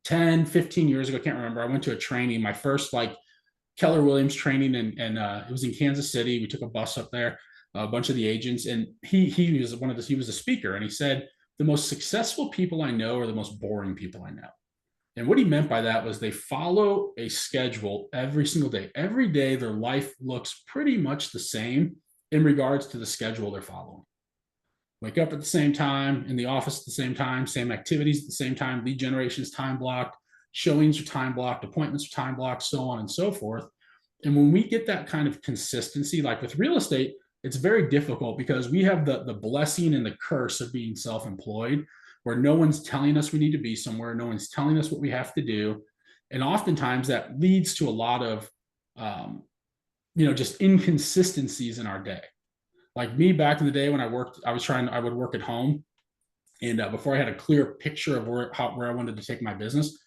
10, 15 years ago, I can't remember, I went to a training, my first like Keller Williams training, and it was in Kansas City. We took a bus up there, a bunch of the agents, and he was he was a speaker, and he said, the most successful people I know are the most boring people I know. And what he meant by that was they follow a schedule every single day. Every day, their life looks pretty much the same in regards to the schedule they're following. Wake up at the same time, in the office at the same time, same activities at the same time, lead generation is time blocked, showings are time blocked, appointments are time blocked, so on and so forth. And when we get that kind of consistency, like with real estate, it's very difficult because we have the blessing and the curse of being self-employed, where no one's telling us we need to be somewhere, no one's telling us what we have to do. And oftentimes that leads to a lot of, just inconsistencies in our day. Like me back in the day when I worked, I would work at home. And before I had a clear picture of where I wanted to take my business,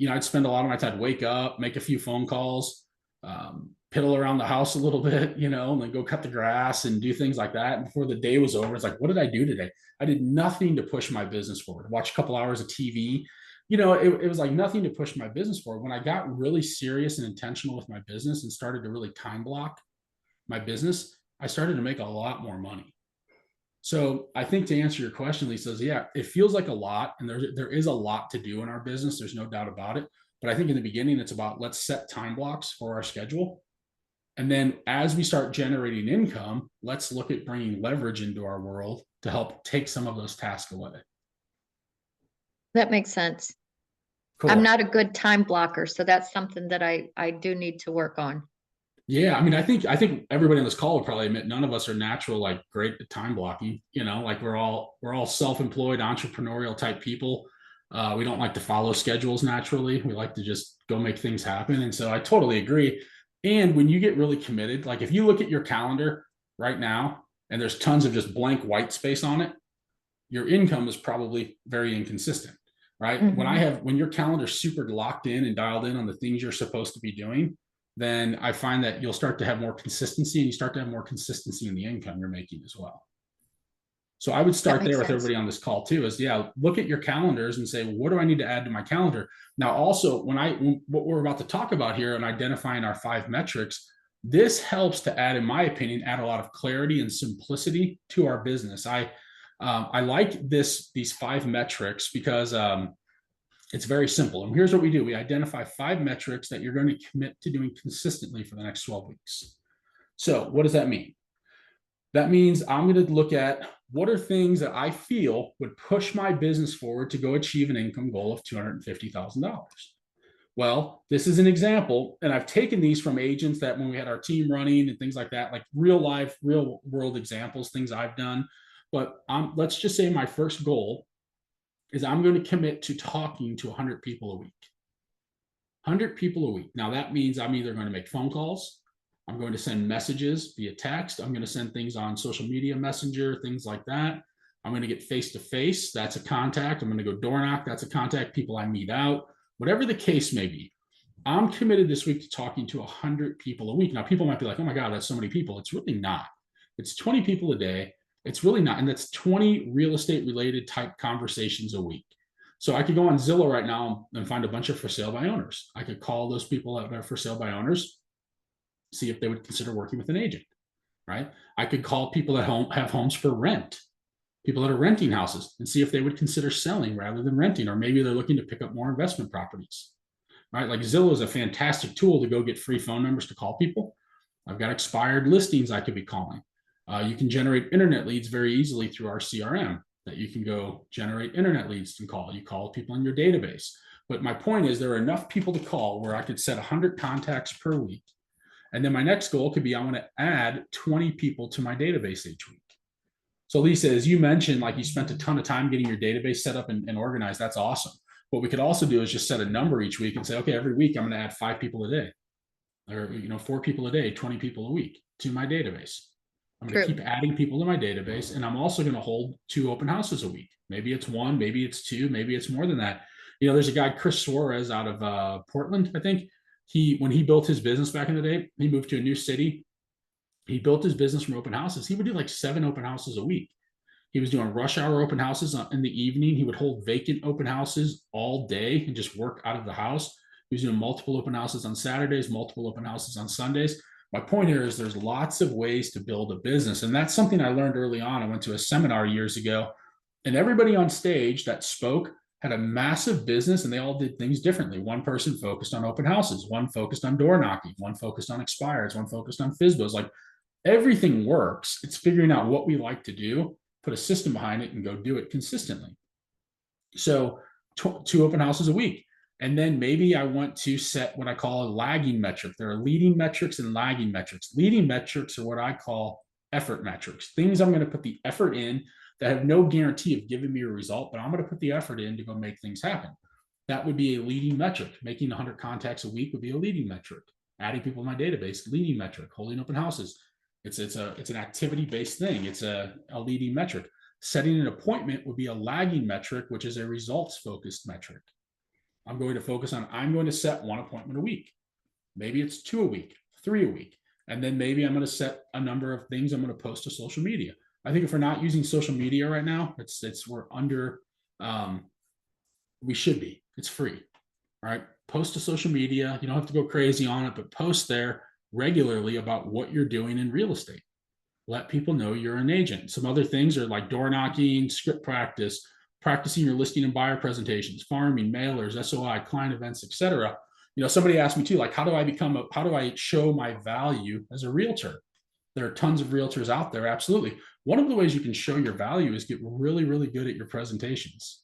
I'd spend a lot of my time, wake up, make a few phone calls, piddle around the house a little bit, and then go cut the grass and do things like that. And before the day was over, it's like, what did I do today? I did nothing to push my business forward. Watch a couple hours of TV. It was like nothing to push my business forward. When I got really serious and intentional with my business and started to really time block my business, I started to make a lot more money. So I think to answer your question, Lisa, is yeah, it feels like a lot, and there is a lot to do in our business. There's no doubt about it. But I think in the beginning, it's about let's set time blocks for our schedule. And then as we start generating income, let's look at bringing leverage into our world to help take some of those tasks away. That makes sense. Cool. I'm not a good time blocker, so that's something that I do need to work on. Yeah, I mean, I think everybody on this call would probably admit none of us are natural, like great at time blocking. Like we're all self-employed, entrepreneurial type people. We don't like to follow schedules naturally. We like to just go make things happen. And so I totally agree. And when you get really committed, like if you look at your calendar right now and there's tons of just blank white space on it, your income is probably very inconsistent, right? Mm-hmm. When your calendar's super locked in and dialed in on the things you're supposed to be doing, then I find that you'll start to have more consistency, and you start to have more consistency in the income you're making as well. So I would start there with everybody on this call too, is look at your calendars and say, what do I need to add to my calendar? Now, also what we're about to talk about here and identifying our 5 metrics, this helps to add a lot of clarity and simplicity to our business. I like these 5 metrics because, it's very simple. And here's what we do. We identify 5 metrics that you're going to commit to doing consistently for the next 12 weeks. So what does that mean? That means I'm going to look at what are things that I feel would push my business forward to go achieve an income goal of $250,000. Well, this is an example, and I've taken these from agents that when we had our team running and things like that, like real world examples, things I've done. But let's just say my first goal is I'm going to commit to talking to 100 people a week. 100 people a week. Now that means I'm either going to make phone calls, I'm going to send messages via text, I'm going to send things on social media, messenger, things like that. I'm going to get face-to-face, that's a contact. I'm going to go door knock, that's a contact, people I meet out, whatever the case may be. I'm committed this week to talking to 100 people a week. Now people might be like, oh my God, that's so many people. It's really not. It's 20 people a day. It's really not. And that's 20 real estate related type conversations a week. So I could go on Zillow right now and find a bunch of for sale by owners. I could call those people that are for sale by owners, see if they would consider working with an agent, right? I could call people that have homes for rent, people that are renting houses, and see if they would consider selling rather than renting, or maybe they're looking to pick up more investment properties, right? Like Zillow is a fantastic tool to go get free phone numbers to call people. I've got expired listings I could be calling. You can generate internet leads very easily through our CRM that you can go generate internet leads and call. You call people in your database. But my point is there are enough people to call where I could set 100 contacts per week. And then my next goal could be I want to add 20 people to my database each week. So Lisa, as you mentioned, like you spent a ton of time getting your database set up and organized. That's awesome. What we could also do is just set a number each week and say, okay, every week I'm going to add 5 people a day, or 4 people a day, 20 people a week to my database. I'm going to True. keep adding people to my database, and I'm also going to hold 2 open houses a week. Maybe it's 1, maybe it's 2, maybe it's more than that. There's a guy, Chris Suarez, out of Portland, I think. When he built his business back in the day, he moved to a new city. He built his business from open houses. He would do like 7 open houses a week. He was doing rush hour open houses in the evening. He would hold vacant open houses all day and just work out of the house. He was doing multiple open houses on Saturdays, multiple open houses on Sundays. My point here is there's lots of ways to build a business. And that's something I learned early on. I went to a seminar years ago, and everybody on stage that spoke had a massive business, and they all did things differently. One person focused on open houses, one focused on door knocking, one focused on expireds, one focused on FSBOs. Like, everything works. It's figuring out what we like to do, put a system behind it, and go do it consistently. So 2 open houses a week. And then maybe I want to set what I call a lagging metric. There are leading metrics and lagging metrics. Leading metrics are what I call effort metrics, things I'm going to put the effort in that have no guarantee of giving me a result, but I'm going to put the effort in to go make things happen. That would be a leading metric. Making 100 contacts a week would be a leading metric. Adding people in my database, leading metric. Holding open houses. It's an activity-based thing. It's a leading metric. Setting an appointment would be a lagging metric, which is a results-focused metric. I'm going to set 1 appointment a week. Maybe it's 2 a week, 3 a week. And then maybe I'm going to set a number of things I'm going to post to social media. I think if we're not using social media right now, we're under, we should be. It's free, right? Post to social media. You don't have to go crazy on it, but post there regularly about what you're doing in real estate. Let people know you're an agent. Some other things are like door knocking, script practice, practicing your listing and buyer presentations, farming, mailers, SOI, client events, etc. Somebody asked me too, like, how do I show my value as a realtor? There are tons of realtors out there. Absolutely. One of the ways you can show your value is get really, really good at your presentations.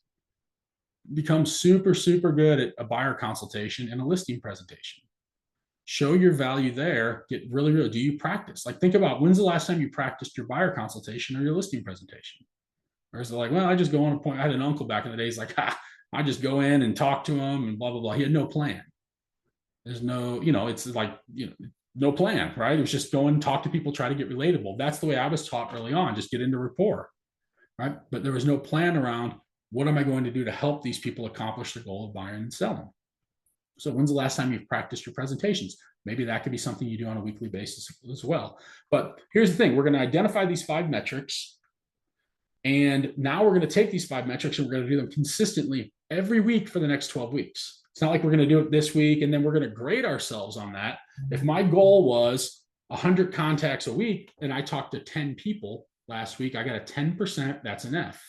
Become super, super good at a buyer consultation and a listing presentation. Show your value there. Get really, really, do you practice? Like, think about, when's the last time you practiced your buyer consultation or your listing presentation? Or is it like, well, I just go on a point. I had an uncle back in the days, like, I just go in and talk to him and blah, blah, blah. He had no plan. There's no, it's like, no plan, right? It was just go and talk to people, try to get relatable. That's the way I was taught early on, just get into rapport, right? But there was no plan around, what am I going to do to help these people accomplish the goal of buying and selling? So when's the last time you've practiced your presentations? Maybe that could be something you do on a weekly basis as well. But here's the thing. We're going to identify these 5 metrics. And now we're going to take these 5 metrics and we're going to do them consistently every week for the next 12 weeks. It's not like we're going to do it this week and then we're going to grade ourselves on that. If my goal was 100 contacts a week and I talked to 10 people last week, I got a 10%, that's an F.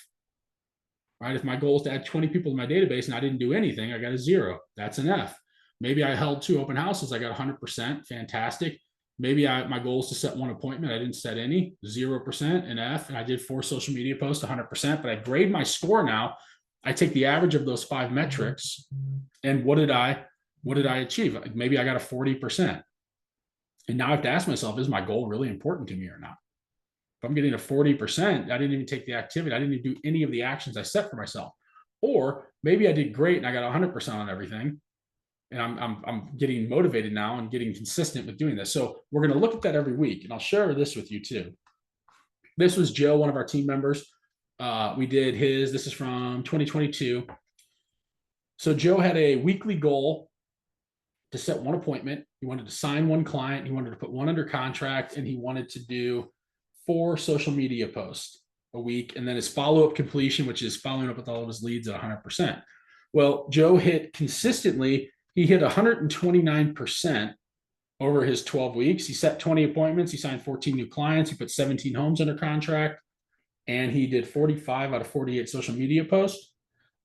Right? If my goal is to add 20 people to my database and I didn't do anything, I got a 0. That's an F. Maybe I held 2 open houses, I got 100%, fantastic. Maybe my goal is to set 1 appointment, I didn't set any, 0%, an F. And I did 4 social media posts, 100%, but I grade my score now. I take the average of those 5 metrics, and what did I achieve? Maybe I got a 40%. And now I have to ask myself, is my goal really important to me or not? If I'm getting a 40%, I didn't even take the activity. I didn't even do any of the actions I set for myself. Or maybe I did great and I got 100% on everything. And I'm getting motivated now and getting consistent with doing this. So we're going to look at that every week. And I'll share this with you too. This was Joe, one of our team members. This is from 2022. So Joe had a weekly goal to set 1 appointment. He wanted to sign 1 client. He wanted to put 1 under contract, and he wanted to do 4 social media posts a week. And then his follow-up completion, which is following up with all of his leads at 100%. Well, Joe hit consistently, he hit 129% over his 12 weeks. He set 20 appointments. He signed 14 new clients. He put 17 homes under contract, and he did 45 out of 48 social media posts.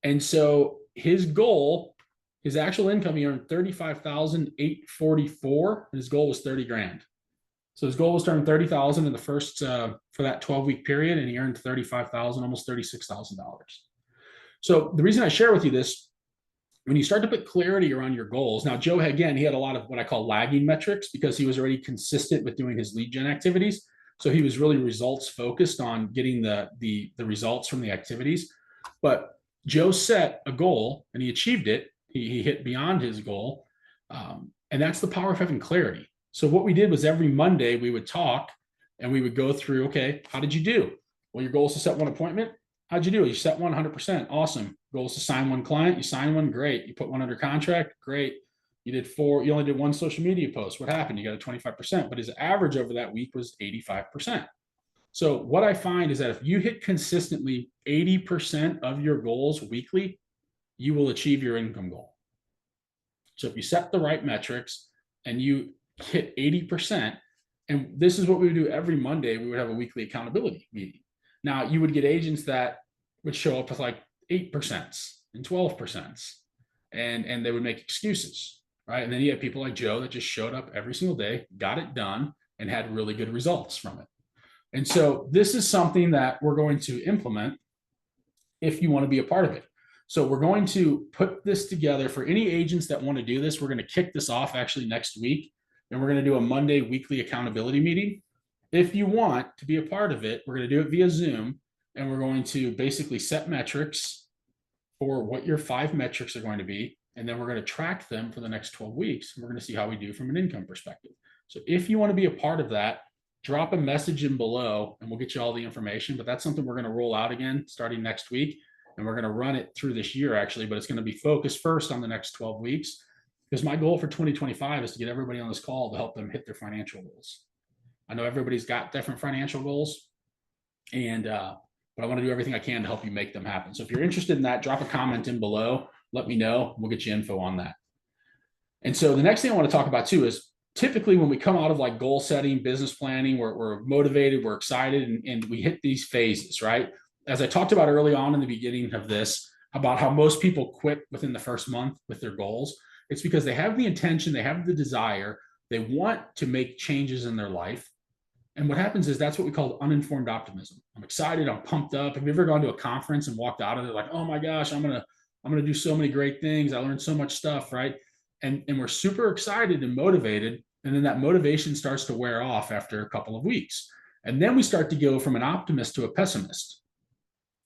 And so his goal, his actual income, he earned $35,844. And his goal was 30 grand. So his goal was to earn 30,000 in the first, for that 12-week period. And he earned 35,000, almost $36,000. So the reason I share with you this, when you start to put clarity around your goals, now Joe, again, he had a lot of what I call lagging metrics because he was already consistent with doing his lead gen activities. So he was really results focused on getting the results from the activities. But Joe set a goal and he achieved it. He hit beyond his goal. And that's the power of having clarity. So what we did was every Monday we would talk and we would go through, okay, how did you do? Well, your goal is to set one appointment. How'd you do? You set 100%. Awesome. Goal is to sign one client. You sign one. Great. You put one under contract. Great. You did 4. You only did 1 social media post. What happened? You got a 25%, but his average over that week was 85%. So what I find is that if you hit consistently 80% of your goals weekly, you will achieve your income goal. So if you set the right metrics and you hit 80%, and this is what we would do every Monday, we would have a weekly accountability meeting. Now you would get agents that would show up with like 8% and 12%, and they would make excuses, right? And then you have people like Joe that just showed up every single day, got it done, and had really good results from it. And so this is something that we're going to implement if you want to be a part of it. So we're going to put this together for any agents that want to do this. We're going to kick this off actually next week, and we're going to do a Monday weekly accountability meeting. If you want to be a part of it, we're going to do it via Zoom, and we're going to basically set metrics for what your 5 metrics are going to be. And then we're going to track them for the next 12 weeks. And we're going to see how we do from an income perspective. So if you want to be a part of that, drop a message in below and we'll get you all the information. But that's something we're going to roll out again starting next week. And we're going to run it through this year actually, but it's going to be focused first on the next 12 weeks. Because my goal for 2025 is to get everybody on this call to help them hit their financial goals. I know everybody's got different financial goals, and but I want to do everything I can to help you make them happen. So if you're interested in that, drop a comment in below. Let me know. We'll get you info on that. And so the next thing I want to talk about too is typically when we come out of like goal setting, business planning, we're motivated, we're excited, and we hit these phases, right? As I talked about early on in the beginning of this, about how most people quit within the first month with their goals. It's because they have the intention, they have the desire, they want to make changes in their life. And what happens is that's what we call uninformed optimism. I'm excited, I'm pumped up. Have you ever gone to a conference and walked out of it like, oh my gosh, I'm gonna do so many great things. I learned so much stuff, right? And we're super excited and motivated. And then that motivation starts to wear off after a couple of weeks. And then we start to go from an optimist to a pessimist.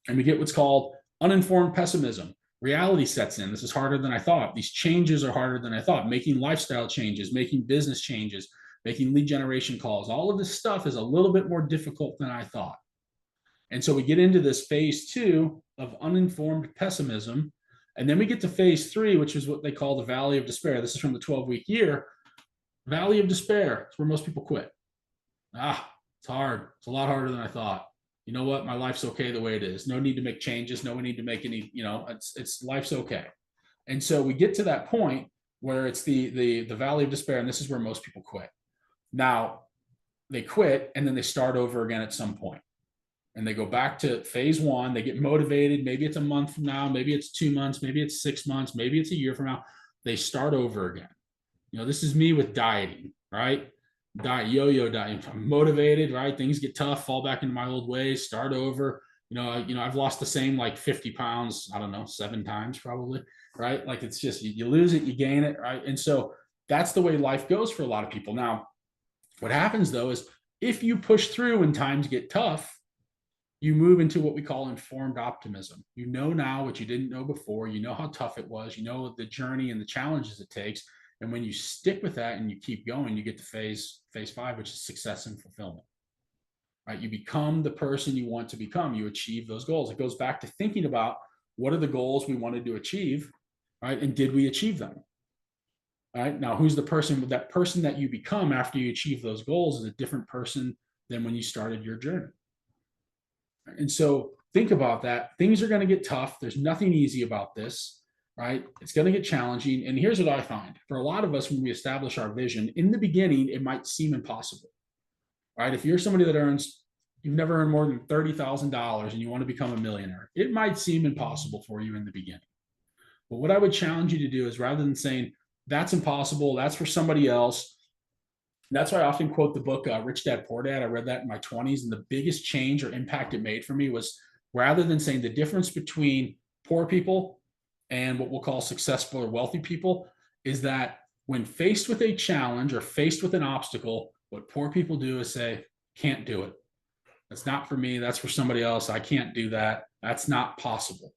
And we get what's called uninformed pessimism. Reality sets in. This is harder than I thought. These changes are harder than I thought. Making lifestyle changes, making business changes, making lead generation calls. All of this stuff is a little bit more difficult than I thought. And so we get into this phase 2 of uninformed pessimism. And then we get to phase 3, which is what they call the valley of despair. This is from the 12-week year. Valley of despair. It's where most people quit. It's hard. It's a lot harder than I thought. You know what? My life's okay the way it is. No need to make changes. No need to make any, it's life's okay. And so we get to that point where it's the valley of despair. And this is where most people quit. Now they quit and then they start over again at some point. And they go back to phase 1. They get motivated. Maybe it's a month from now. Maybe it's 2 months. Maybe it's 6 months. Maybe it's a year from now. They start over again. This is me with dieting, right? Yo-yo dieting. I'm motivated, right? Things get tough, fall back into my old ways, start over. I've lost the same like 50 pounds, I don't know, 7 times probably, right? Like it's just, you lose it, you gain it, right? And so that's the way life goes for a lot of people. Now, what happens though is if you push through when times get tough, you move into what we call informed optimism. You know now what you didn't know before. You know how tough it was. You know the journey and the challenges it takes. And when you stick with that and you keep going, you get to phase 5, which is success and fulfillment. Right? You become the person you want to become. You achieve those goals. It goes back to thinking about what are the goals we wanted to achieve, right? And did we achieve them? All right. Now, who's the person? That person that you become after you achieve those goals is a different person than when you started your journey. And so think about that. Things are going to get tough. There's nothing easy about this. Right? It's going to get challenging. And here's what I find. For a lot of us, when we establish our vision, in the beginning, it might seem impossible. Right? If you're somebody that you've never earned more than $30,000 and you want to become a millionaire, it might seem impossible for you in the beginning. But what I would challenge you to do is rather than saying, that's impossible, that's for somebody else. That's why I often quote the book, Rich Dad, Poor Dad. I read that in my 20s. And the biggest change or impact it made for me was rather than saying the difference between poor people and what we'll call successful or wealthy people is that when faced with a challenge or faced with an obstacle, what poor people do is say, can't do it. That's not for me. That's for somebody else. I can't do that. That's not possible.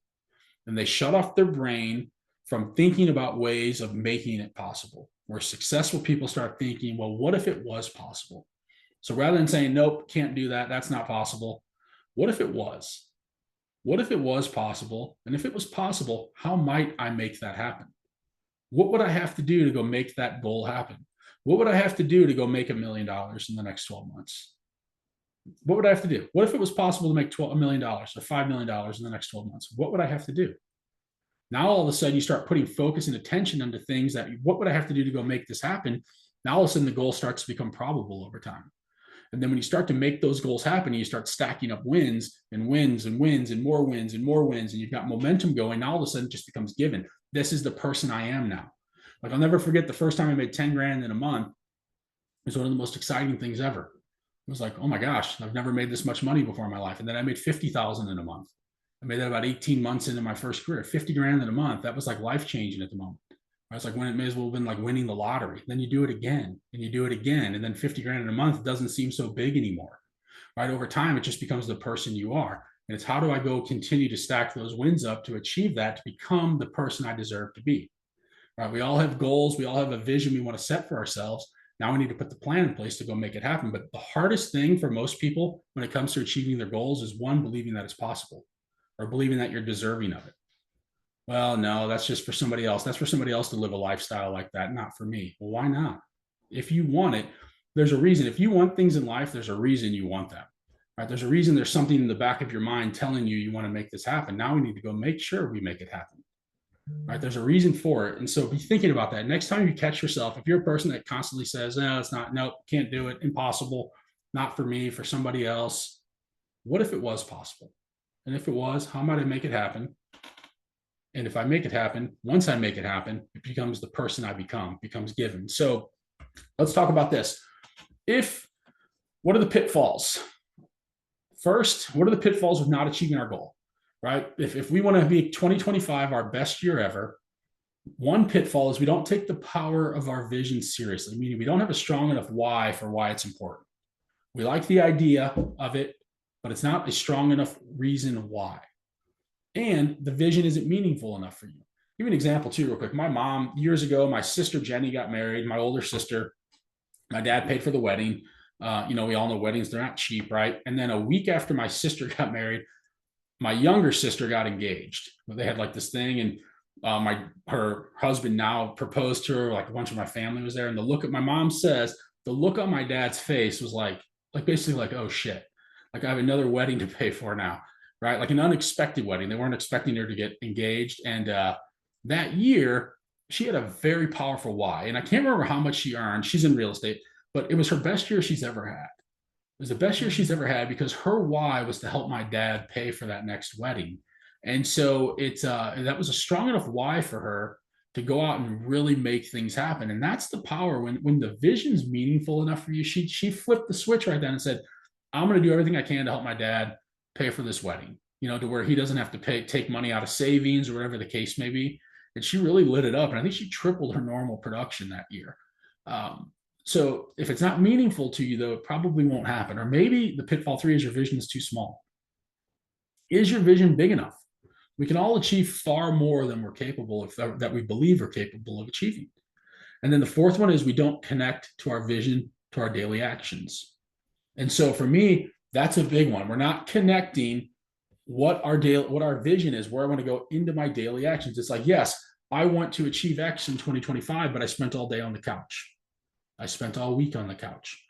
and they shut off their brain from thinking about ways of making it possible. Where successful people start thinking, well, what if it was possible? So rather than saying, nope, can't do that, that's not possible, what if it was? What if it was possible? And if it was possible, how might I make that happen? What would I have to do to go make that goal happen? What would I have to do to go make $1 million in the next 12 months? What would I have to do? What if it was possible to make $1 million or $5 million in the next 12 months? What would I have to do? Now, all of a sudden, you start putting focus and attention into things that, what would I have to do to go make this happen? Now, all of a sudden, the goal starts to become probable over time. And then when you start to make those goals happen, you start stacking up wins and wins and wins and more wins and more wins, and you've got momentum going. Now, all of a sudden, it just becomes given. This is the person I am now. Like, I'll never forget the first time I made 10 grand in a month. It was one of the most exciting things ever. It was like, oh my gosh, I've never made this much money before in my life. And then I made 50,000 in a month. I made that about 18 months into my first career. 50 grand in a month. That was like life changing at the moment. I was like, when it may as well have been like winning the lottery. Then you do it again and you do it again. And then 50 grand in a month doesn't seem so big anymore. Right? Over time, it just becomes the person you are. And it's how do I go continue to stack those wins up to achieve that, to become the person I deserve to be. Right? We all have goals. We all have a vision we want to set for ourselves. Now we need to put the plan in place to go make it happen. But the hardest thing for most people when it comes to achieving their goals is, one, believing that it's possible, or believing that you're deserving of it. Well, no, that's just for somebody else. That's for somebody else to live a lifestyle like that, not for me. Well, why not? If you want it, there's a reason. If you want things in life, there's a reason you want them. Right? There's a reason. There's something in the back of your mind telling you you want to make this happen. Now we need to go make sure we make it happen. Right? There's a reason for it. And so be thinking about that. Next time you catch yourself, if you're a person that constantly says, no, it's not, nope, can't do it, impossible, not for me, for somebody else, what if it was possible? And if it was, how might I make it happen? And if I make it happen, once I make it happen, it becomes the person I become, becomes given. So let's talk about this. What are the pitfalls? First, what are the pitfalls of not achieving our goal? Right? If we want to be 2025 our best year ever, one pitfall is we don't take the power of our vision seriously, meaning we don't have a strong enough why for why it's important. We like the idea of it, but it's not a strong enough reason why. And the vision isn't meaningful enough for you. Give me an example too, real quick. My mom, years ago, my sister Jenny got married, my older sister. My dad paid for the wedding. We all know weddings, they're not cheap, right? And then a week after my sister got married, my younger sister got engaged. They had like this thing, and her husband now proposed to her. Like a bunch of my family was there, and the look at my mom says, the look on my dad's face was like basically like, oh shit, like I have another wedding to pay for now, right? Like an unexpected wedding. They weren't expecting her to get engaged, and that year she had a very powerful why, and I can't remember how much she earned. She's in real estate, but it was her best year she's ever had. It was the best year she's ever had because her why was to help my dad pay for that next wedding. And so that was a strong enough why for her to go out and really make things happen. And that's the power when the vision's meaningful enough for you. She flipped the switch right then and said, I'm going to do everything I can to help my dad pay for this wedding, to where he doesn't have to take money out of savings or whatever the case may be. And she really lit it up. And I think she tripled her normal production that year. So if it's not meaningful to you, though, it probably won't happen. Or maybe the pitfall 3 is your vision is too small. Is your vision big enough? We can all achieve far more than we're capable of, that we believe we're capable of achieving. And then the fourth one is we don't connect to our vision, to our daily actions. And so for me, that's a big one. We're not connecting what our vision is, where I want to go into my daily actions. It's like, yes, I want to achieve X in 2025, but I spent all day on the couch. I spent all week on the couch.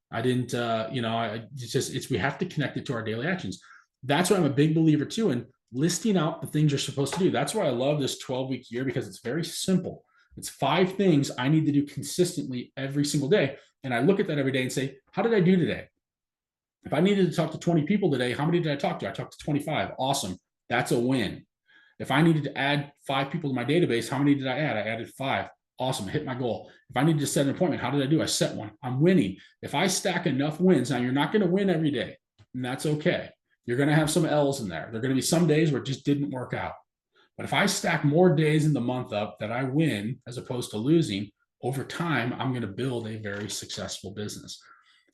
I didn't, we have to connect it to our daily actions. That's why I'm a big believer too in listing out the things you're supposed to do. That's why I love this 12-week year, because it's very simple. It's 5 things I need to do consistently every single day. And I look at that every day and say, how did I do today? If I needed to talk to 20 people today, how many did I talk to? I talked to 25. Awesome. That's a win. If I needed to add 5 people to my database, how many did I add? I added 5. Awesome. Hit my goal. If I need to set an appointment, how did I do? I set one. I'm winning. If I stack enough wins, now you're not going to win every day, and that's okay. You're going to have some L's in there. There are going to be some days where it just didn't work out. But if I stack more days in the month up that I win as opposed to losing, over time, I'm going to build a very successful business.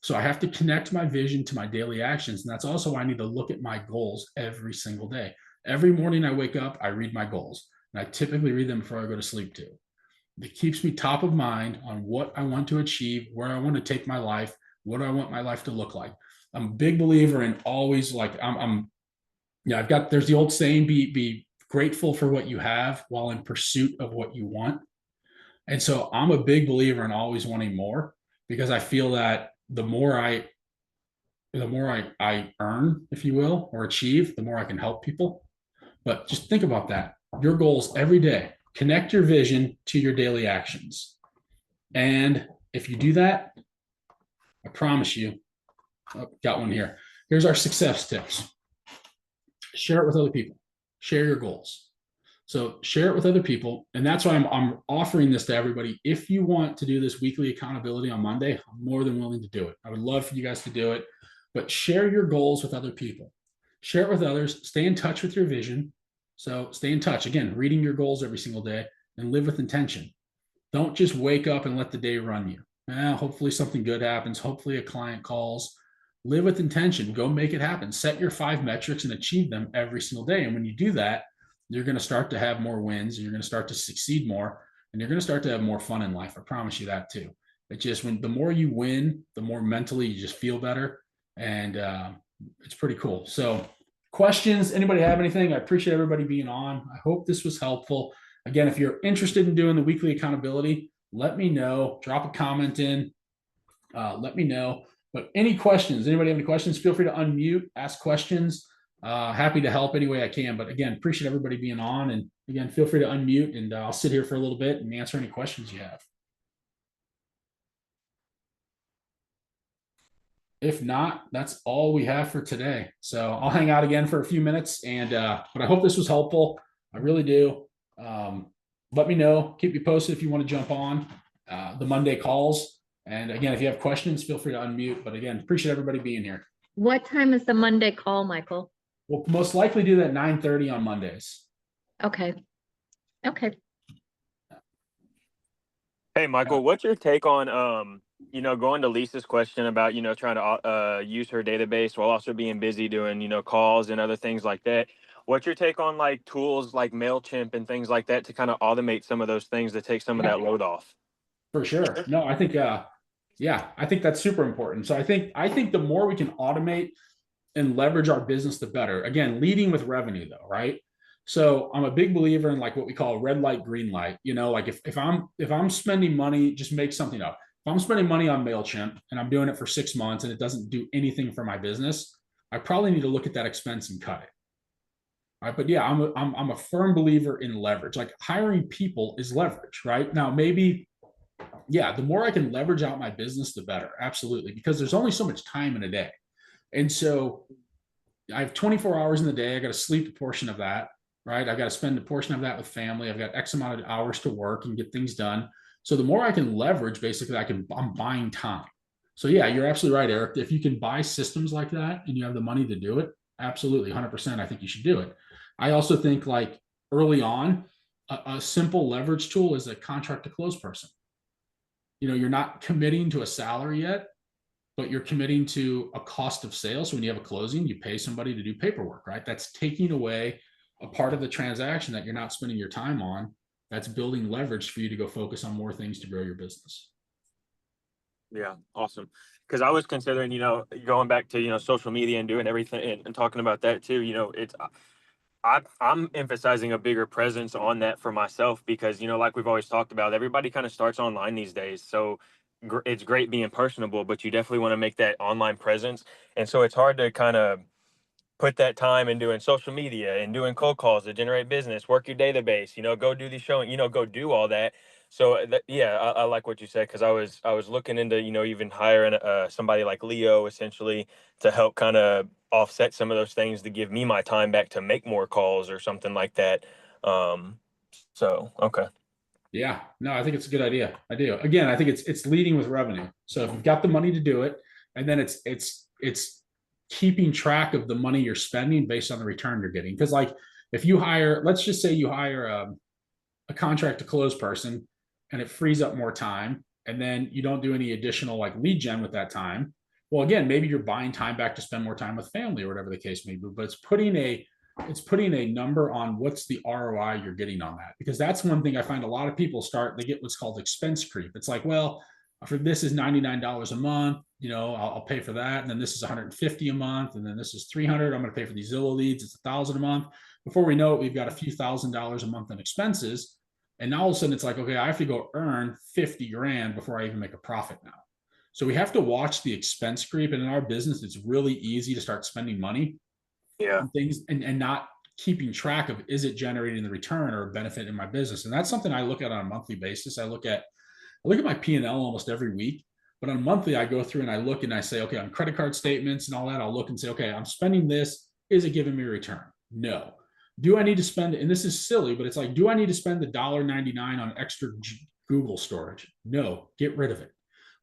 So I have to connect my vision to my daily actions. And that's also why I need to look at my goals every single day. Every morning I wake up, I read my goals, and I typically read them before I go to sleep too. It keeps me top of mind on what I want to achieve, where I want to take my life, what do I want my life to look like. I'm a big believer in always like yeah, I've got, there's the old saying, be grateful for what you have while in pursuit of what you want. And so I'm a big believer in always wanting more, because I feel that the more I earn, if you will, or achieve, the more I can help people. But just think about that. Your goals every day, connect your vision to your daily actions. And if you do that, I promise you, got one here. Here's our success tips. Share it with other people. Share your goals. So share it with other people. And that's why I'm offering this to everybody. If you want to do this weekly accountability on Monday, I'm more than willing to do it. I would love for you guys to do it, but share your goals with other people. Share it with others. Stay in touch with your vision. So stay in touch. Again, reading your goals every single day, and live with intention. Don't just wake up and let the day run you. Hopefully something good happens. Hopefully a client calls. Live with intention. Go make it happen. Set your 5 metrics and achieve them every single day. And when you do that, you're going to start to have more wins, and you're going to start to succeed more, and you're going to start to have more fun in life. I promise you that too. It just, when the more you win, the more mentally you just feel better. And it's pretty cool. So questions, anybody have anything? I appreciate everybody being on. I hope this was helpful. Again, if you're interested in doing the weekly accountability, let me know. Drop a comment in. Let me know. But any questions, anybody have any questions, feel free to unmute, ask questions. Happy to help any way I can. But again, appreciate everybody being on. And again, feel free to unmute, and I'll sit here for a little bit and answer any questions you have. If not, that's all we have for today. So I'll hang out again for a few minutes, and but I hope this was helpful. I really do. Let me know. Keep me posted if you want to jump on the Monday calls. And again, if you have questions, feel free to unmute. But again, appreciate everybody being here. What time is the Monday call, Michael? We'll most likely do that 9:30 on Mondays. Okay. Okay. Hey, Michael, what's your take on, going to Lisa's question about, trying to use her database while also being busy doing, calls and other things like that? What's your take on like tools like MailChimp and things like that to kind of automate some of those things to take some of that load off? For sure. No, I think, I think that's super important. So I think the more we can automate and leverage our business, the better. Again, leading with revenue though, right? So I'm a big believer in like what we call red light, green light. Like if I'm spending money, just make something up. If I'm spending money on MailChimp and I'm doing it for 6 months and it doesn't do anything for my business, I probably need to look at that expense and cut it. Right. But yeah, I'm a firm believer in leverage. Like hiring people is leverage, right? Now, maybe, yeah, the more I can leverage out my business, the better. Absolutely. Because there's only so much time in a day. And so I have 24 hours in the day. I got to sleep a portion of that, right? I got to spend a portion of that with family. I've got X amount of hours to work and get things done. So the more I can leverage, basically, I'm buying time. So yeah, you're absolutely right, Eric. If you can buy systems like that and you have the money to do it, absolutely, 100%, I think you should do it. I also think like early on, a simple leverage tool is a contract to close person. You're not committing to a salary yet, but you're committing to a cost of sale. So when you have a closing, you pay somebody to do paperwork, right? That's taking away a part of the transaction that you're not spending your time on. That's building leverage for you to go focus on more things to grow your business. Yeah, awesome. Because I was considering, going back to, social media and doing everything and talking about that too. I'm emphasizing a bigger presence on that for myself because, like we've always talked about, everybody kind of starts online these days. So it's great being personable, but you definitely want to make that online presence. And so it's hard to kind of put that time in doing social media and doing cold calls to generate business, work your database, go do these showing, go do all that. So yeah, I like what you said, because I was looking into, even hiring somebody like Leo essentially to help kind of offset some of those things to give me my time back to make more calls or something like that. So okay. Yeah, no, I think it's a good idea. I do. Again, I think it's leading with revenue. So if you've got the money to do it, and then it's keeping track of the money you're spending based on the return you're getting. Because like if you hire, let's just say you hire a contract to close person, and it frees up more time, and then you don't do any additional like lead gen with that time. Well, again, maybe you're buying time back to spend more time with family or whatever the case may be. But it's putting a it's putting a number on what's the ROI you're getting on that, because that's one thing I find a lot of people they get what's called expense creep. It's like, well, for this is $99 a month, I'll pay for that. And then this is $150 a month. And then this is $300. I'm going to pay for these Zillow leads. It's $1,000 a month. Before we know it, we've got a few $1,000s a month in expenses. And now all of a sudden it's like, okay, I have to go earn 50 grand before I even make a profit now. So we have to watch the expense creep. And in our business, it's really easy to start spending money on things and not keeping track of, is it generating the return or a benefit in my business? And that's something I look at on a monthly basis. I look at my P&L almost every week, but on monthly, I go through and I look and I say, okay, on credit card statements and all that, I'll look and say, okay, I'm spending this. Is it giving me a return? No. Do I need to spend, and this is silly, but it's like, do I need to spend the $1.99 on extra Google storage? No, get rid of it.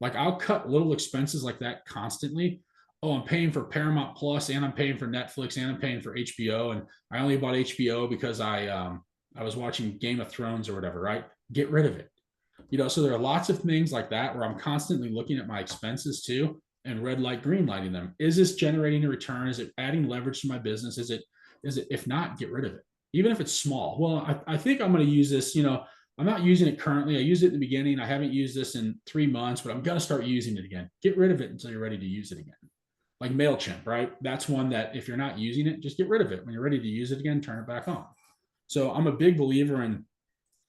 Like, I'll cut little expenses like that constantly. Oh, I'm paying for Paramount Plus and I'm paying for Netflix and I'm paying for HBO. And I only bought HBO because I was watching Game of Thrones or whatever, right? Get rid of it. So there are lots of things like that where I'm constantly looking at my expenses too and red light, green lighting them. Is this generating a return? Is it adding leverage to my business? Is it, if not, get rid of it. Even if it's small. Well, I think I'm going to use this, I'm not using it currently. I used it in the beginning. I haven't used this in 3 months, but I'm going to start using it again. Get rid of it until you're ready to use it again. Like MailChimp, right? That's one that if you're not using it, just get rid of it. When you're ready to use it again, turn it back on. So I'm a big believer in,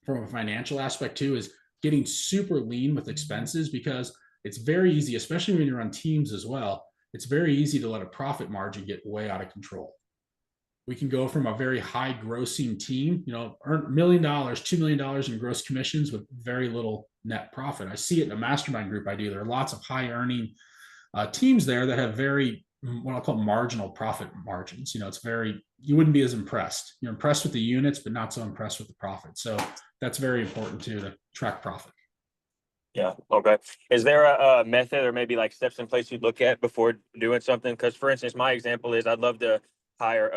from a financial aspect too, is getting super lean with expenses, because it's very easy, especially when you're on teams as well. It's very easy to let a profit margin get way out of control. We can go from a very high grossing team, earn $1 million, $2 million in gross commissions with very little net profit. I see it in a mastermind group I do. There are lots of high earning teams there that have very, what I'll call marginal profit margins. It's very, you wouldn't be as impressed. You're impressed with the units, but not so impressed with the profit. So that's very important too, to track profit. Yeah. Okay. Is there a method or maybe like steps in place you look at before doing something? Because for instance, my example is I'd love to hire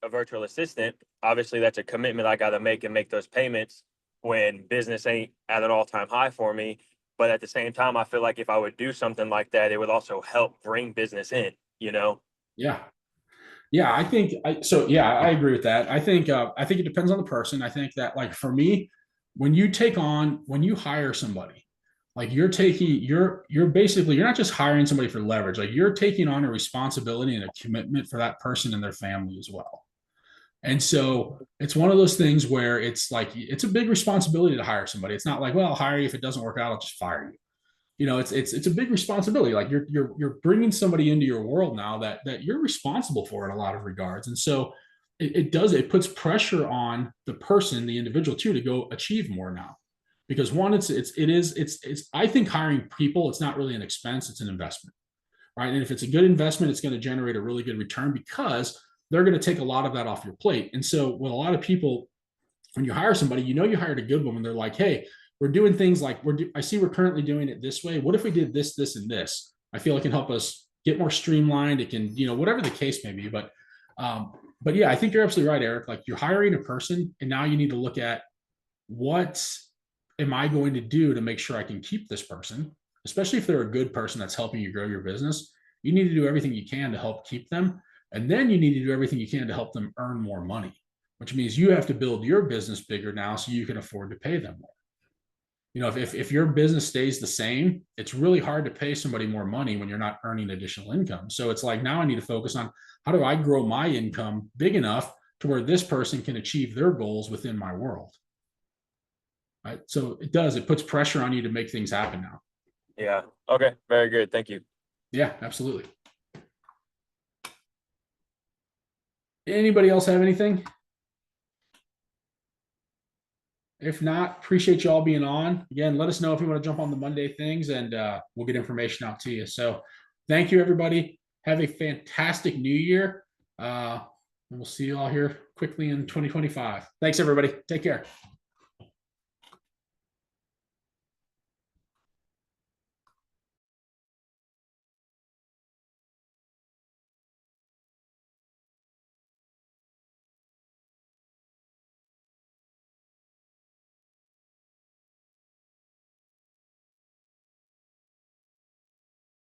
a virtual assistant. Obviously, that's a commitment I got to make and make those payments when business ain't at an all-time high for me. But at the same time, I feel like if I would do something like that, it would also help bring business in, Yeah. Yeah. I agree with that. I think it depends on the person. I think that, like, for me, when you hire somebody, like you're basically, you're not just hiring somebody for leverage, like you're taking on a responsibility and a commitment for that person and their family as well. And so it's one of those things where it's like, it's a big responsibility to hire somebody. It's not like, well, I'll hire you. If it doesn't work out, I'll just fire you. It's a big responsibility. Like you're bringing somebody into your world now that you're responsible for in a lot of regards. And so it puts pressure on the person, the individual too, to go achieve more now. Because one, I think hiring people, it's not really an expense, it's an investment, right? And if it's a good investment, it's going to generate a really good return because they're going to take a lot of that off your plate. And so with a lot of people, when you hire somebody, you hired a good one when they're like, hey, we're doing things like I see we're currently doing it this way. What if we did this, this, and this? I feel it can help us get more streamlined. It can, whatever the case may be. But yeah, I think you're absolutely right, Eric. Like, you're hiring a person and now you need to look at, what am I going to do to make sure I can keep this person, especially if they're a good person that's helping you grow your business. You need to do everything you can to help keep them. And then you need to do everything you can to help them earn more money, which means you have to build your business bigger now so you can afford to pay them more. If your business stays the same, it's really hard to pay somebody more money when you're not earning additional income. So it's like, now I need to focus on, how do I grow my income big enough to where this person can achieve their goals within my world? Right. So it puts pressure on you to make things happen now. Yeah. Okay. Very good. Thank you. Yeah, absolutely. Anybody else have anything? If not, appreciate you all being on. Again, let us know if you want to jump on the Monday things, and we'll get information out to you. So thank you, everybody. Have a fantastic new year. And we'll see you all here quickly in 2025. Thanks, everybody. Take care.